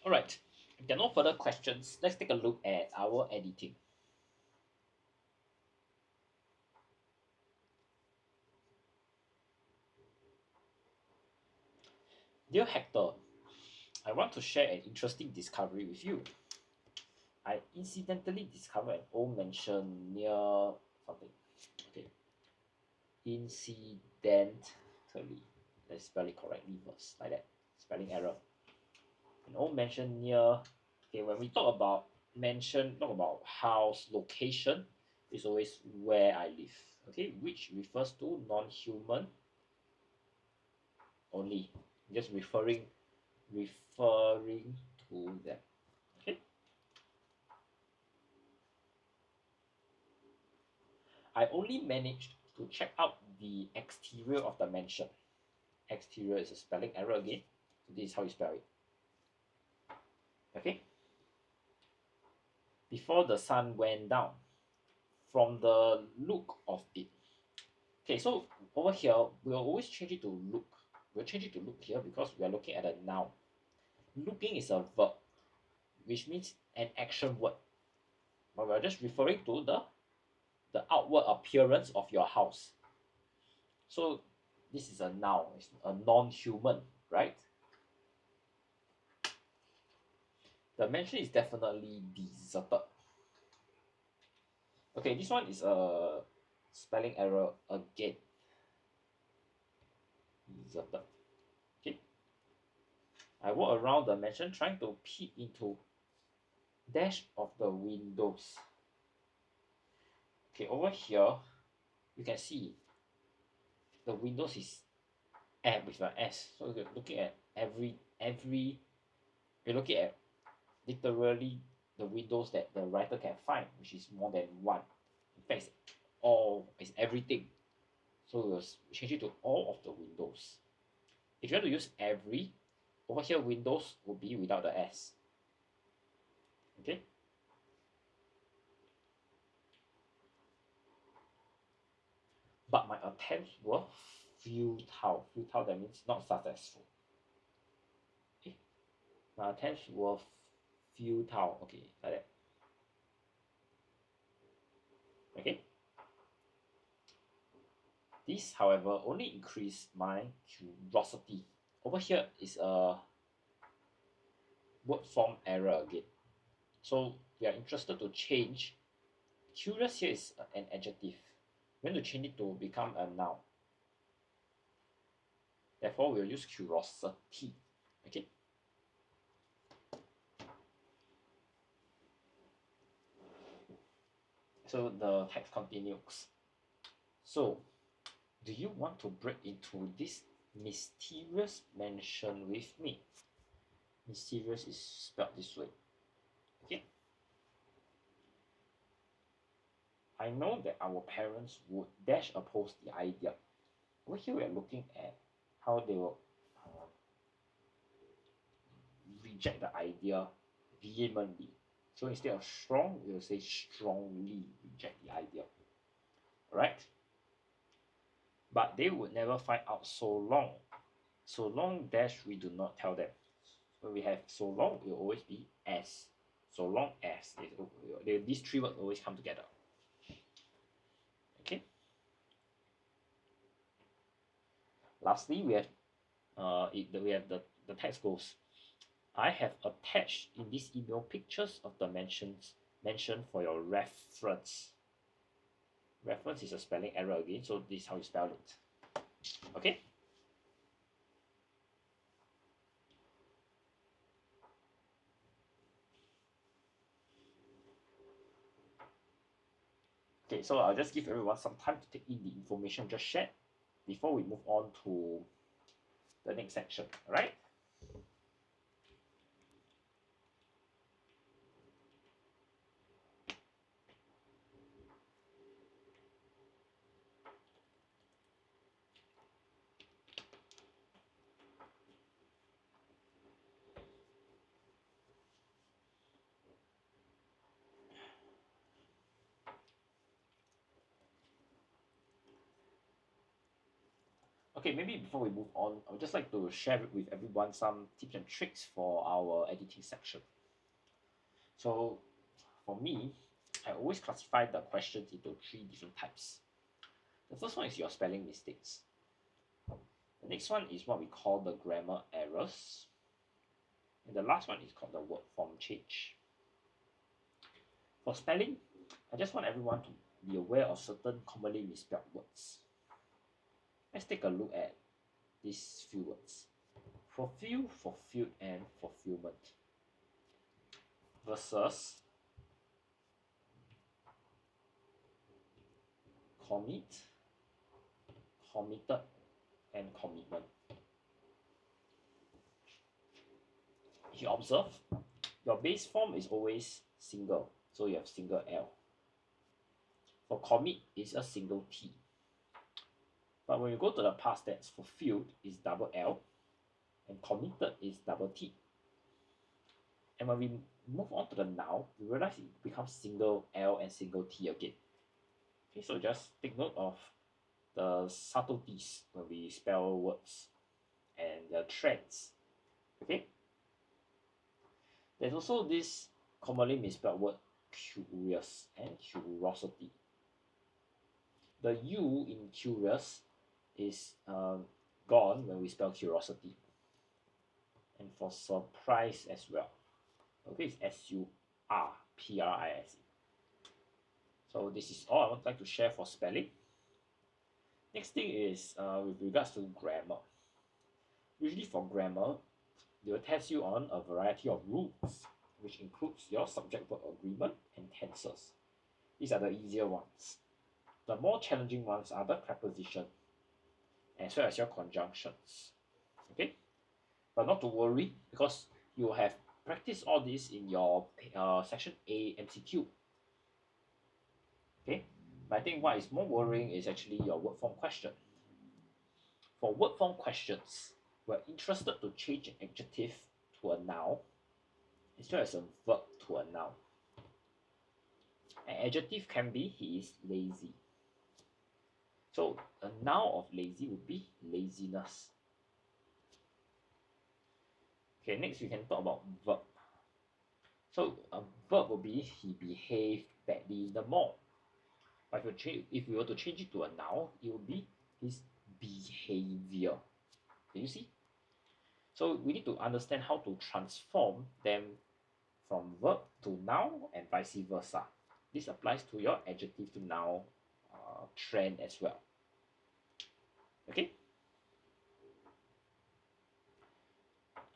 Alright, if there are no further questions, let's take a look at our editing. Dear Hector, I want to share an interesting discovery with you. I incidentally discovered an old mansion near something. Okay. Incidentally. Let's spell it correctly first, like that. Spelling error. An old mansion near. Okay, when we talk about mansion, talk about house, location, is always where I live. Okay, which refers to non-human only. Just referring to them. Okay. I only managed to check out the exterior of the mansion. Exterior is a spelling error again. So this is how you spell it. Okay. Before the sun went down. from the look of it. Okay, so over here, we'll always change it to look. We'll change it to look here because we are looking at a noun. Looking is a verb, which means an action word. But we're just referring to the outward appearance of your house. So this is a noun, it's a non-human, right? The mansion is definitely deserted. Okay, this one is a spelling error again. Deserted. Okay. I walk around the mansion trying to peep into dash of the windows. Okay, over here you can see the windows is M with an S. So you're looking at you're looking at literally the windows that the writer can find, which is more than one. In fact, it's everything. So we'll change it to all of the windows. If you want to use every, over here windows will be without the S. Okay. But my attempts were futile. Futile, that means not successful. Okay. My attempts were futile. Okay, like that. Okay. This, however, only increased my curiosity. Over here is a word form error again. So we are interested to change. Curious here is an adjective. We want to change it to become a noun. Therefore, we'll use curiosity. Okay. So the text continues. So, do you want to break into this mysterious mansion with me? Mysterious is spelled this way. Okay. I know that our parents would dash oppose the idea. Over here we are looking at how they will reject the idea vehemently. So instead of strong, we will say strongly reject the idea. Alright? But they would never find out so long. So long dash we do not tell them. So we have so long will always be as. So long as. These three words always come together. Okay. Lastly, we have the text goes. I have attached in this email pictures of the mentioned for your reference. Reference is a spelling error again, so this is how you spell it. Okay. Okay, so I'll just give everyone some time to take in the information just shared before we move on to the next section. All right. Okay, maybe before we move on, I would just like to share with everyone some tips and tricks for our editing section. So for me, I always classify the questions into 3 different types. The first one is your spelling mistakes. The next one is what we call the grammar errors. And the last one is called the word form change. For spelling, I just want everyone to be aware of certain commonly misspelled words. Let's take a look at these few words. Fulfill, fulfilled, and fulfillment. Versus commit, committed, and commitment. If you observe, your base form is always single, so you have single L. For commit, it's a single T. But when you go to the past tense, fulfilled is double L, and committed is double T. And when we move on to the noun, we realize it becomes single L and single T again. Okay, so just take note of the subtleties when we spell words and the trends. Okay, there's also this commonly misspelled word curious and curiosity. The U in curious is gone when we spell curiosity, and for surprise as well. Okay, it's SURPRISE. So this is all I would like to share for spelling. Next thing is with regards to grammar. Usually for grammar, they will test you on a variety of rules, which includes your subject-verb agreement and tenses. These are the easier ones. The more challenging ones are the preposition, as well as your conjunctions. Okay, but not to worry, because you have practiced all this in your section A MCQ. Okay, but I think what is more worrying is actually your word form question. For word form questions, we're interested to change an adjective to a noun as well as a verb to a noun. An adjective can be he is lazy. So a noun of lazy would be laziness. Okay, next we can talk about verb. So a verb will be he behaved badly in the mall. But if we were to change it to a noun, it would be his behavior. Can you see? So we need to understand how to transform them from verb to noun and vice versa. This applies to your adjective to noun trend as well. Okay?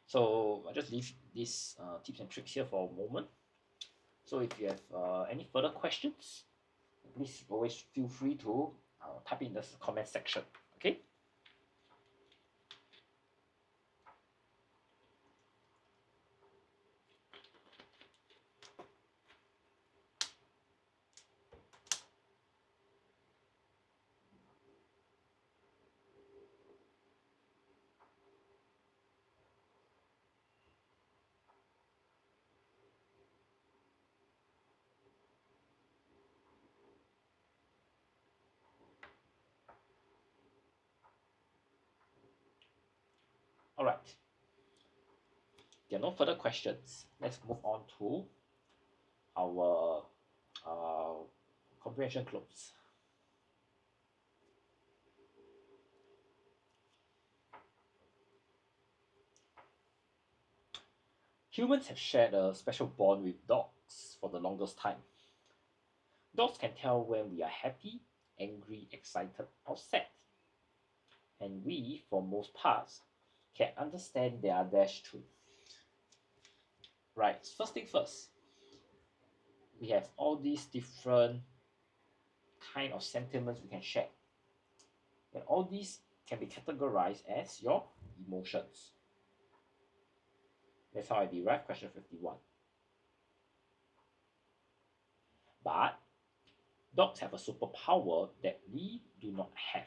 So I'll just leave these tips and tricks here for a moment. So if you have any further questions, please always feel free to type in the comment section. Okay? All right. There are no further questions. Let's move on to our comprehension close. Humans have shared a special bond with dogs for the longest time. Dogs can tell when we are happy, angry, excited, or sad. And we, for most parts, can understand their dash too. Right, first thing first, we have all these different kind of sentiments we can share. And all these can be categorized as your emotions. That's how I derive question 51. But dogs have a superpower that we do not have.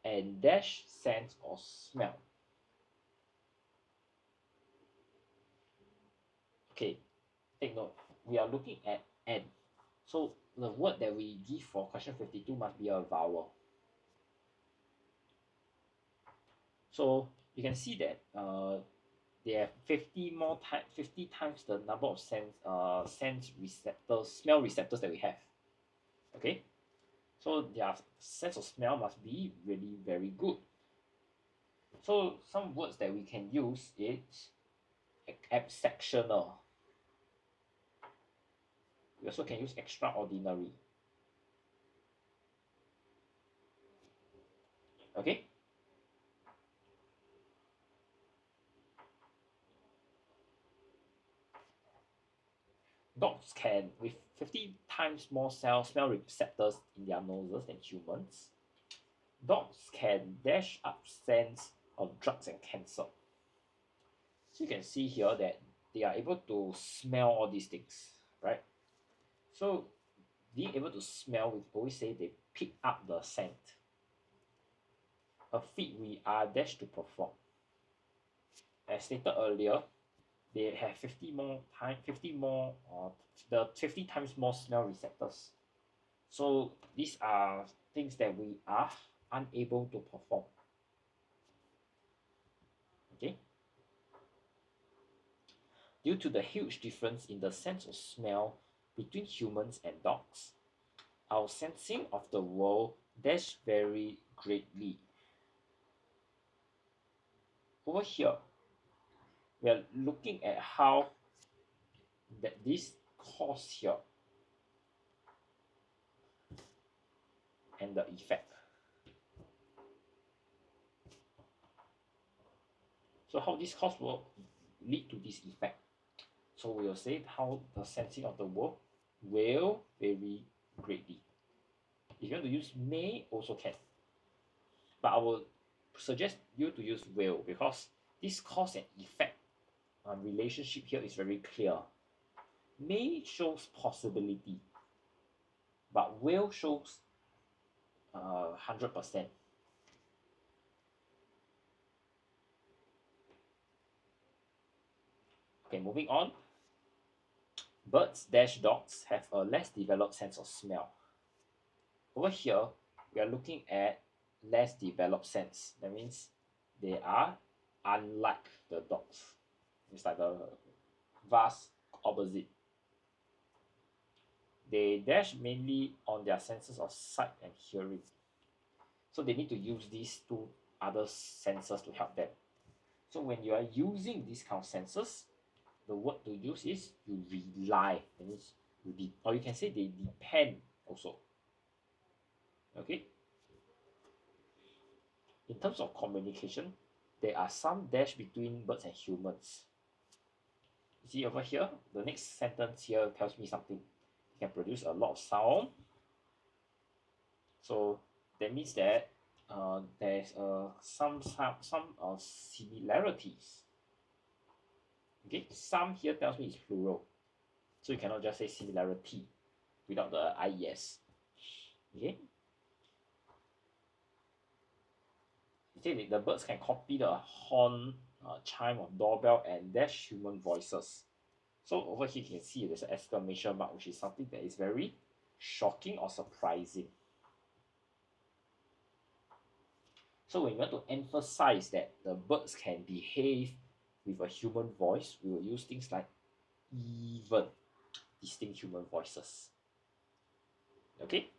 And dash, sense, or smell. Okay, take note. We are looking at N. So the word that we give for question 52 must be a vowel. So you can see that they have 50 times the number of sense receptors, smell receptors that we have. Okay, so their sense of smell must be really very good. So some words that we can use is exceptional. We also can use extraordinary. Okay. Dogs can, with 50 times more smell receptors in their noses than humans, dogs can dash up scents of drugs and cancer. So you can see here that they are able to smell all these things, right? So being able to smell, we always say they pick up the scent. A feat we are dashed to perform. As stated earlier, they have 50 times more smell receptors. So these are things that we are unable to perform. Okay. Due to the huge difference in the sense of smell between humans and dogs, our sensing of the world does vary greatly. Over here, we are looking at how that this cause here and the effect. So how this cause will lead to this effect. So we will say how the sensing of the world will vary greatly. If you want to use may, also can. But I will suggest you to use will, because this cause and effect relationship here is very clear. May shows possibility, but will shows 100%. Okay, moving on. Birds dash dogs have a less developed sense of smell. Over here, we are looking at less developed sense. That means they are unlike the dogs. It's like the vast opposite. They dash mainly on their senses of sight and hearing. So they need to use these two other senses to help them. So when you are using these kind of senses, the word to use is you rely. That means or you can say they depend also. Okay. In terms of communication, there are some dash between birds and humans. You see over here, the next sentence here tells me something. You can produce a lot of sound. So that means that there's some similarities. Okay, some here tells me it's plural. So you cannot just say similarity without the IES. Okay. The birds can copy the horn, chime of doorbell, and dash human voices. So over here you can see there's an exclamation mark, which is something that is very shocking or surprising. So when we want to emphasize that the birds can behave with a human voice, we will use things like even distinct human voices. Okay?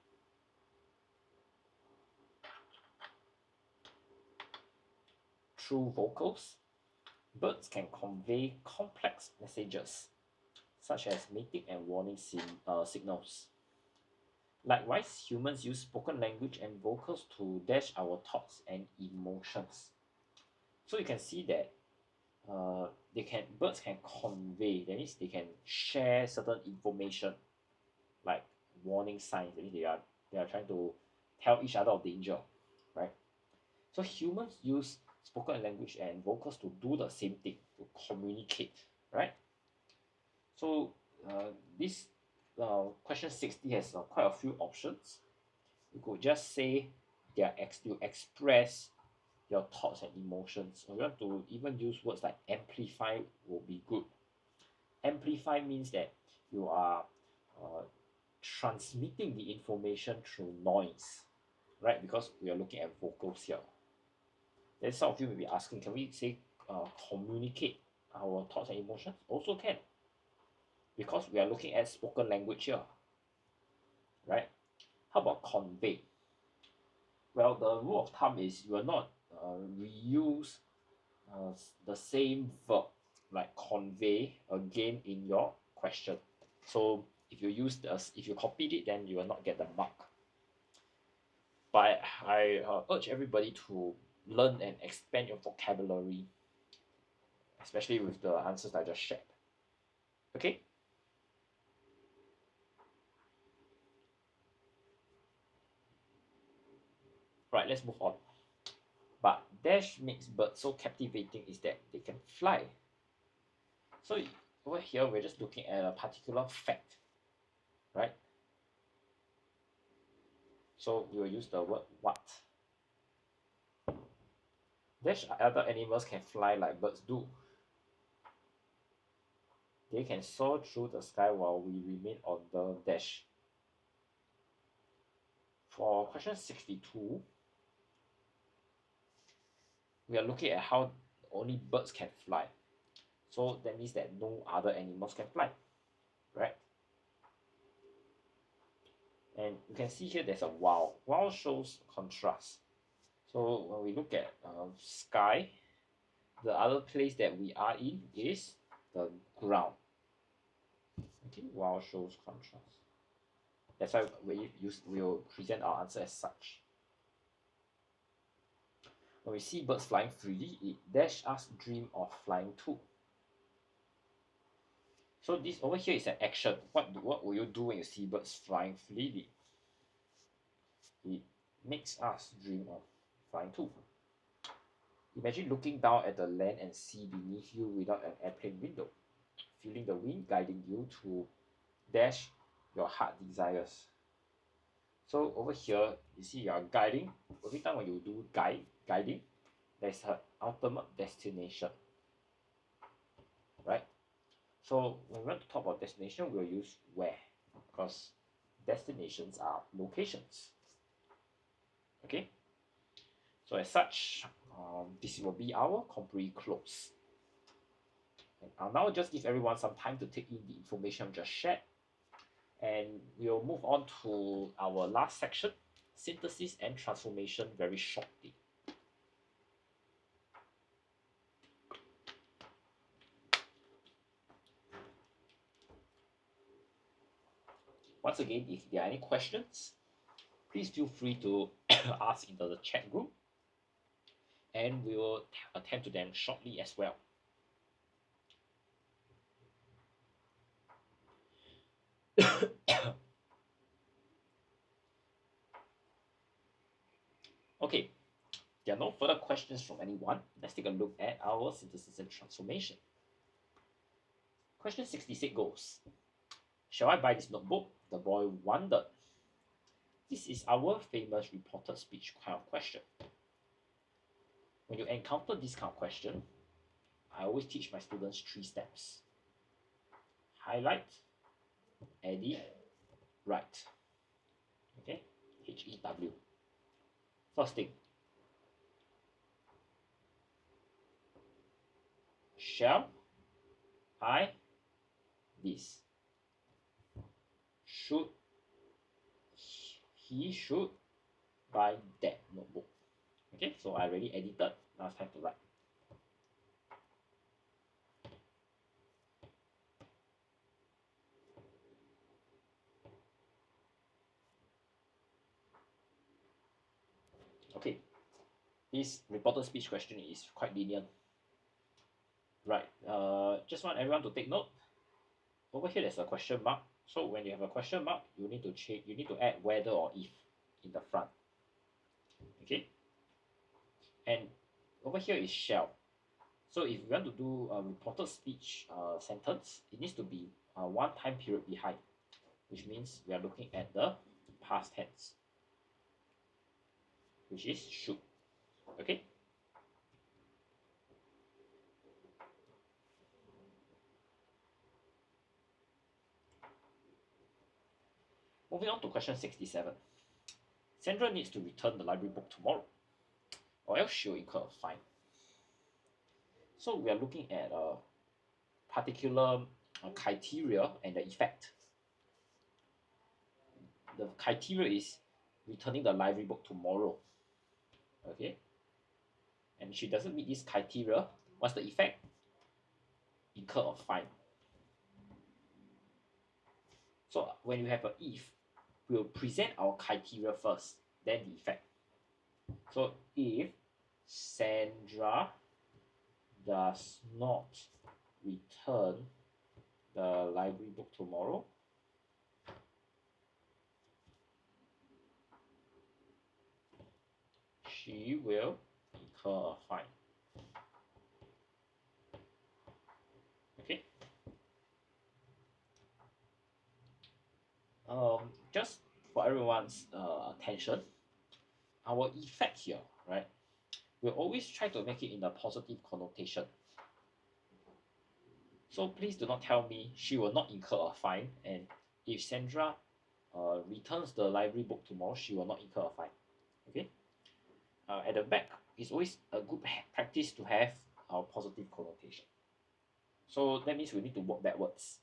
Through vocals, birds can convey complex messages, such as mating and warning signals. Likewise, humans use spoken language and vocals to dash our thoughts and emotions. So you can see that birds can convey. That means they can share certain information, like warning signs. That means they are trying to tell each other of danger, right? So humans use spoken language and vocals to do the same thing, to communicate, right? So this question 60 has quite a few options. You could just say you express your thoughts and emotions. Or you want to even use words like amplify will be good. Amplify means that you are transmitting the information through noise, right? Because we are looking at vocals here. Then some of you may be asking, can we say communicate our thoughts and emotions? Also can, because we are looking at spoken language here, right? How about convey? Well, the rule of thumb is you will not reuse the same verb like convey again in your question. So if you copied it, then you will not get the mark. But I urge everybody to learn and expand your vocabulary, especially with the answers that I just shared. Okay? Right, let's move on. But dash makes birds so captivating is that they can fly. So over here, we're just looking at a particular fact, right? So we will use the word what. Dash other animals can fly like birds do. they can soar through the sky while we remain on the dash. For question 62, we are looking at how only birds can fly. So that means that no other animals can fly, right? And you can see here there's a while. While shows contrast. So when we look at sky, the other place that we are in is the ground. Okay, while shows contrast. That's why we'll present our answer as such. When we see birds flying freely, it dash us dream of flying too. So this over here is an action. What will you do when you see birds flying freely? It makes us dream of flying too. Imagine looking down at the land and sea beneath you without an airplane window, feeling the wind guiding you to dash your heart desires. So over here, you see you are guiding. Every time when you do guiding, there's an ultimate destination, right? So when we want to talk about destination, we'll use where, because destinations are locations. Okay. So as such, this will be our contemporary close. And I'll now just give everyone some time to take in the information I've just shared. And we'll move on to our last section, synthesis and transformation, very shortly. Once again, if there are any questions, please feel free to ask into the chat group, and we will attend to them shortly as well. Okay, there are no further questions from anyone. Let's take a look at our synthesis and transformation. Question 66 goes, shall I buy this notebook? The boy wondered. This is our famous reported speech kind of question. When you encounter this kind of question, I always teach my students 3 steps. Highlight, edit, write. Okay, HEW. First thing, shall I this? Should he should buy that notebook? Okay, so I already edited. Now it's time to write. Okay, this reported speech question is quite lenient. Right, just want everyone to take note. Over here there's a question mark. So when you have a question mark, you need to change. You need to add whether or if in the front. Okay, and over here is shall. So if you want to do a reported speech sentence, it needs to be one time period behind, which means we are looking at the past tense, which is should. Okay. Moving on to question 67. Sandra needs to return the library book tomorrow, or else she'll incur a fine. So we are looking at a particular criteria and the effect. The criteria is returning the library book tomorrow. Okay. And she doesn't meet this criteria. What's the effect? Incur a fine. So when you have a if, we'll present our criteria first, then the effect. So if Sandra does not return the library book tomorrow, she will incur a fine. Okay. Just for everyone's attention, our effect here, right? We'll always try to make it in a positive connotation. So please do not tell me she will not incur a fine, and if Sandra returns the library book tomorrow, she will not incur a fine. Okay. At the back, it's always a good practice to have our positive connotation. So that means we need to work backwards.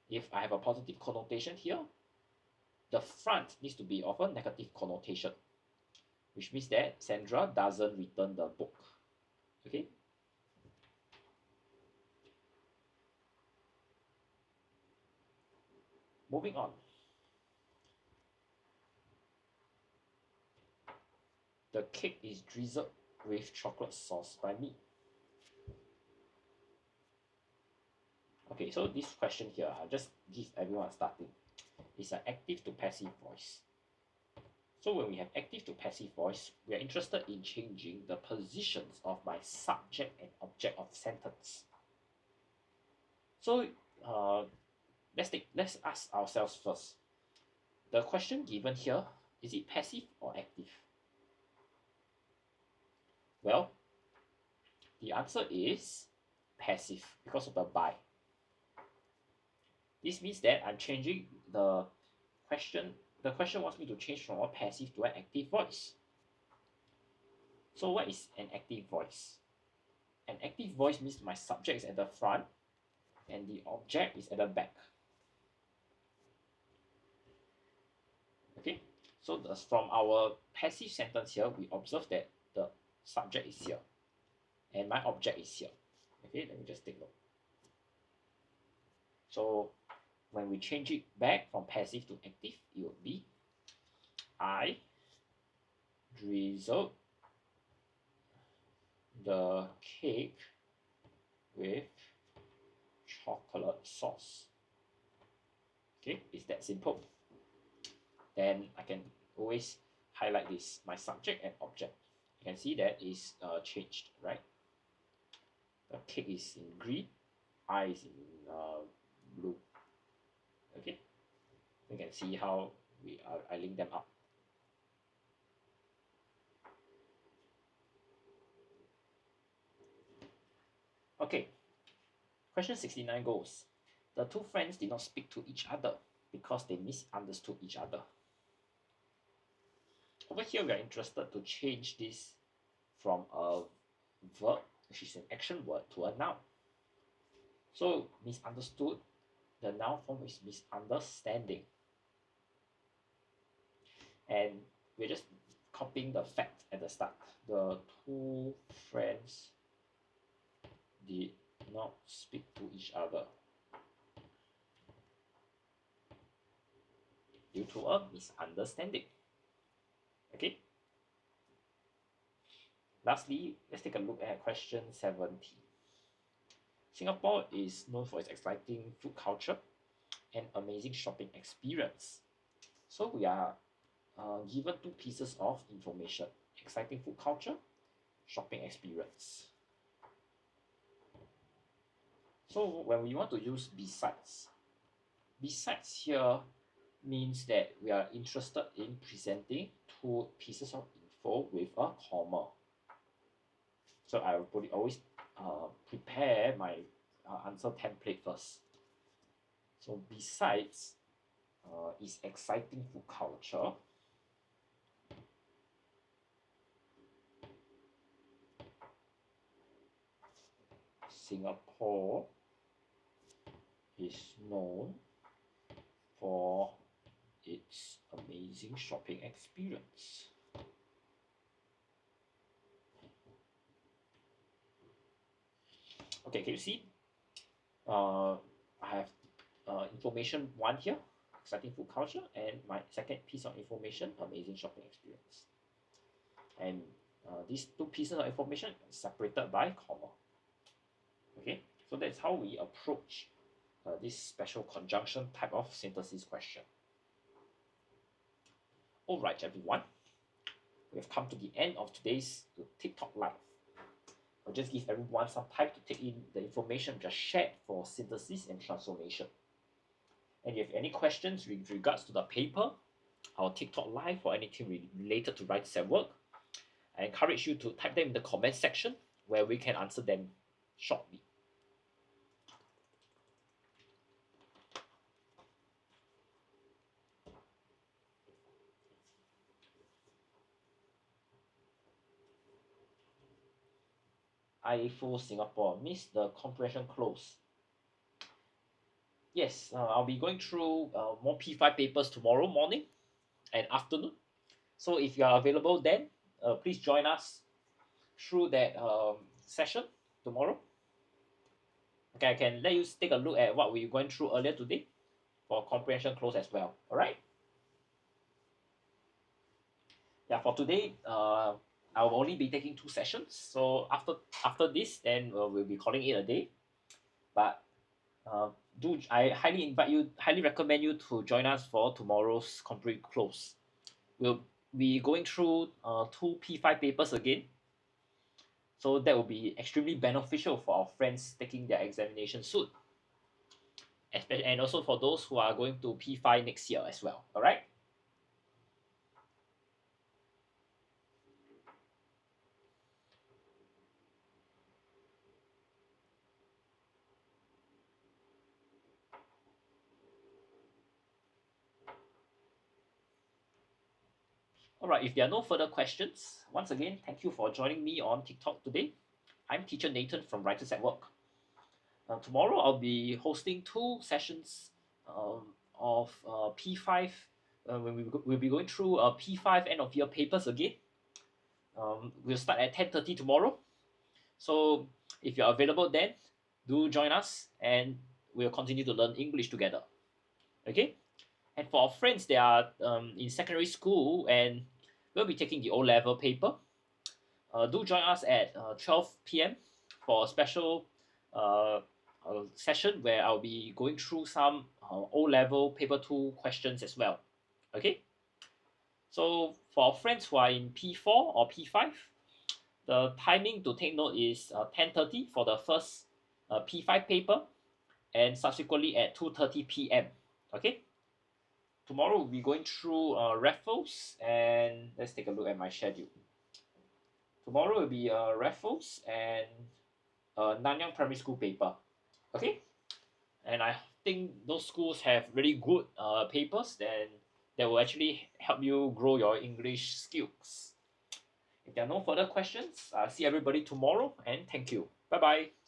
If I have a positive connotation here, the front needs to be of a negative connotation, which means that Sandra doesn't return the book. Okay. Moving on. The cake is drizzled with chocolate sauce by me. Okay, so this question here, I'll just give everyone a starting. It's an active to passive voice. So when we have active to passive voice, we are interested in changing the positions of my subject and object of sentence. So let's ask ourselves first. The question given here, is it passive or active? Well, the answer is passive because of the by. This means that I'm changing the question. The question wants me to change from a passive to an active voice. So what is an active voice? An active voice means my subject is at the front and the object is at the back. Okay, so from our passive sentence here, we observe that the subject is here and my object is here. Okay, let me just take a look. So when we change it back from passive to active, it will be I drizzled the cake with chocolate sauce. Okay, it's that simple. Then I can always highlight this, my subject and object. You can see that is changed, right? The cake is in green, I is in blue. Okay, you can see how I link them up. Okay, question 69 goes, the two friends did not speak to each other because they misunderstood each other. Over here, we are interested to change this from a verb, which is an action word, to a noun. So misunderstood, the noun form is misunderstanding. And we're just copying the fact at the start. The two friends did not speak to each other due to a misunderstanding. Okay. Lastly, let's take a look at question 70. Singapore is known for its exciting food culture and amazing shopping experience. So we are given two pieces of information: exciting food culture, shopping experience. So when we want to use besides here means that we are interested in presenting two pieces of info with a comma. So I will always prepare my answer template first. So besides is exciting food culture. Singapore is known for its amazing shopping experience. Okay, can you see? I have information 1 here, exciting food culture, and my second piece of information, amazing shopping experience. And these two pieces of information are separated by comma. Okay, so that's how we approach this special conjunction type of synthesis question. Alright, everyone, we have come to the end of today's TikTok Live. I'll just give everyone some time to take in the information just shared for synthesis and transformation. And if you have any questions with regards to the paper, our TikTok Live, or anything related to write and work, I encourage you to type them in the comment section where we can answer them shortly. IFO Singapore. Miss the comprehension close. Yes, I'll be going through more P5 papers tomorrow morning and afternoon. So if you are available then, please join us through that session tomorrow. Okay, I can let you take a look at what we went through earlier today for comprehension close as well. All right. Yeah, for today, I will only be taking 2 sessions. So after this, then we'll be calling it a day. But uh, I highly recommend you to join us for tomorrow's complete close. We'll be going through 2 P5 papers again. So that will be extremely beneficial for our friends taking their examination soon. Especially, and also for those who are going to P5 next year as well. All right. All right. If there are no further questions, once again, thank you for joining me on TikTok today. I'm Teacher Nathan from Writers at Work. Tomorrow I'll be hosting 2 sessions of P5 when we'll be going through P5 end of year papers again. We'll start at 10:30 tomorrow. So if you're available then, do join us and we'll continue to learn English together. Okay? And for our friends that are in secondary school and will be taking the O-level paper, do join us at 12 p.m. for a special session where I'll be going through some O-level paper 2 questions as well. Okay? So for our friends who are in P4 or P5, the timing to take note is 10:30 for the first P5 paper and subsequently at 2:30 p.m. Okay? Tomorrow we'll be going through Raffles and let's take a look at my schedule. Tomorrow will be Raffles and Nan Hua Primary School paper. Okay? And I think those schools have really good papers that will actually help you grow your English skills. If there are no further questions, I'll see everybody tomorrow and thank you. Bye bye.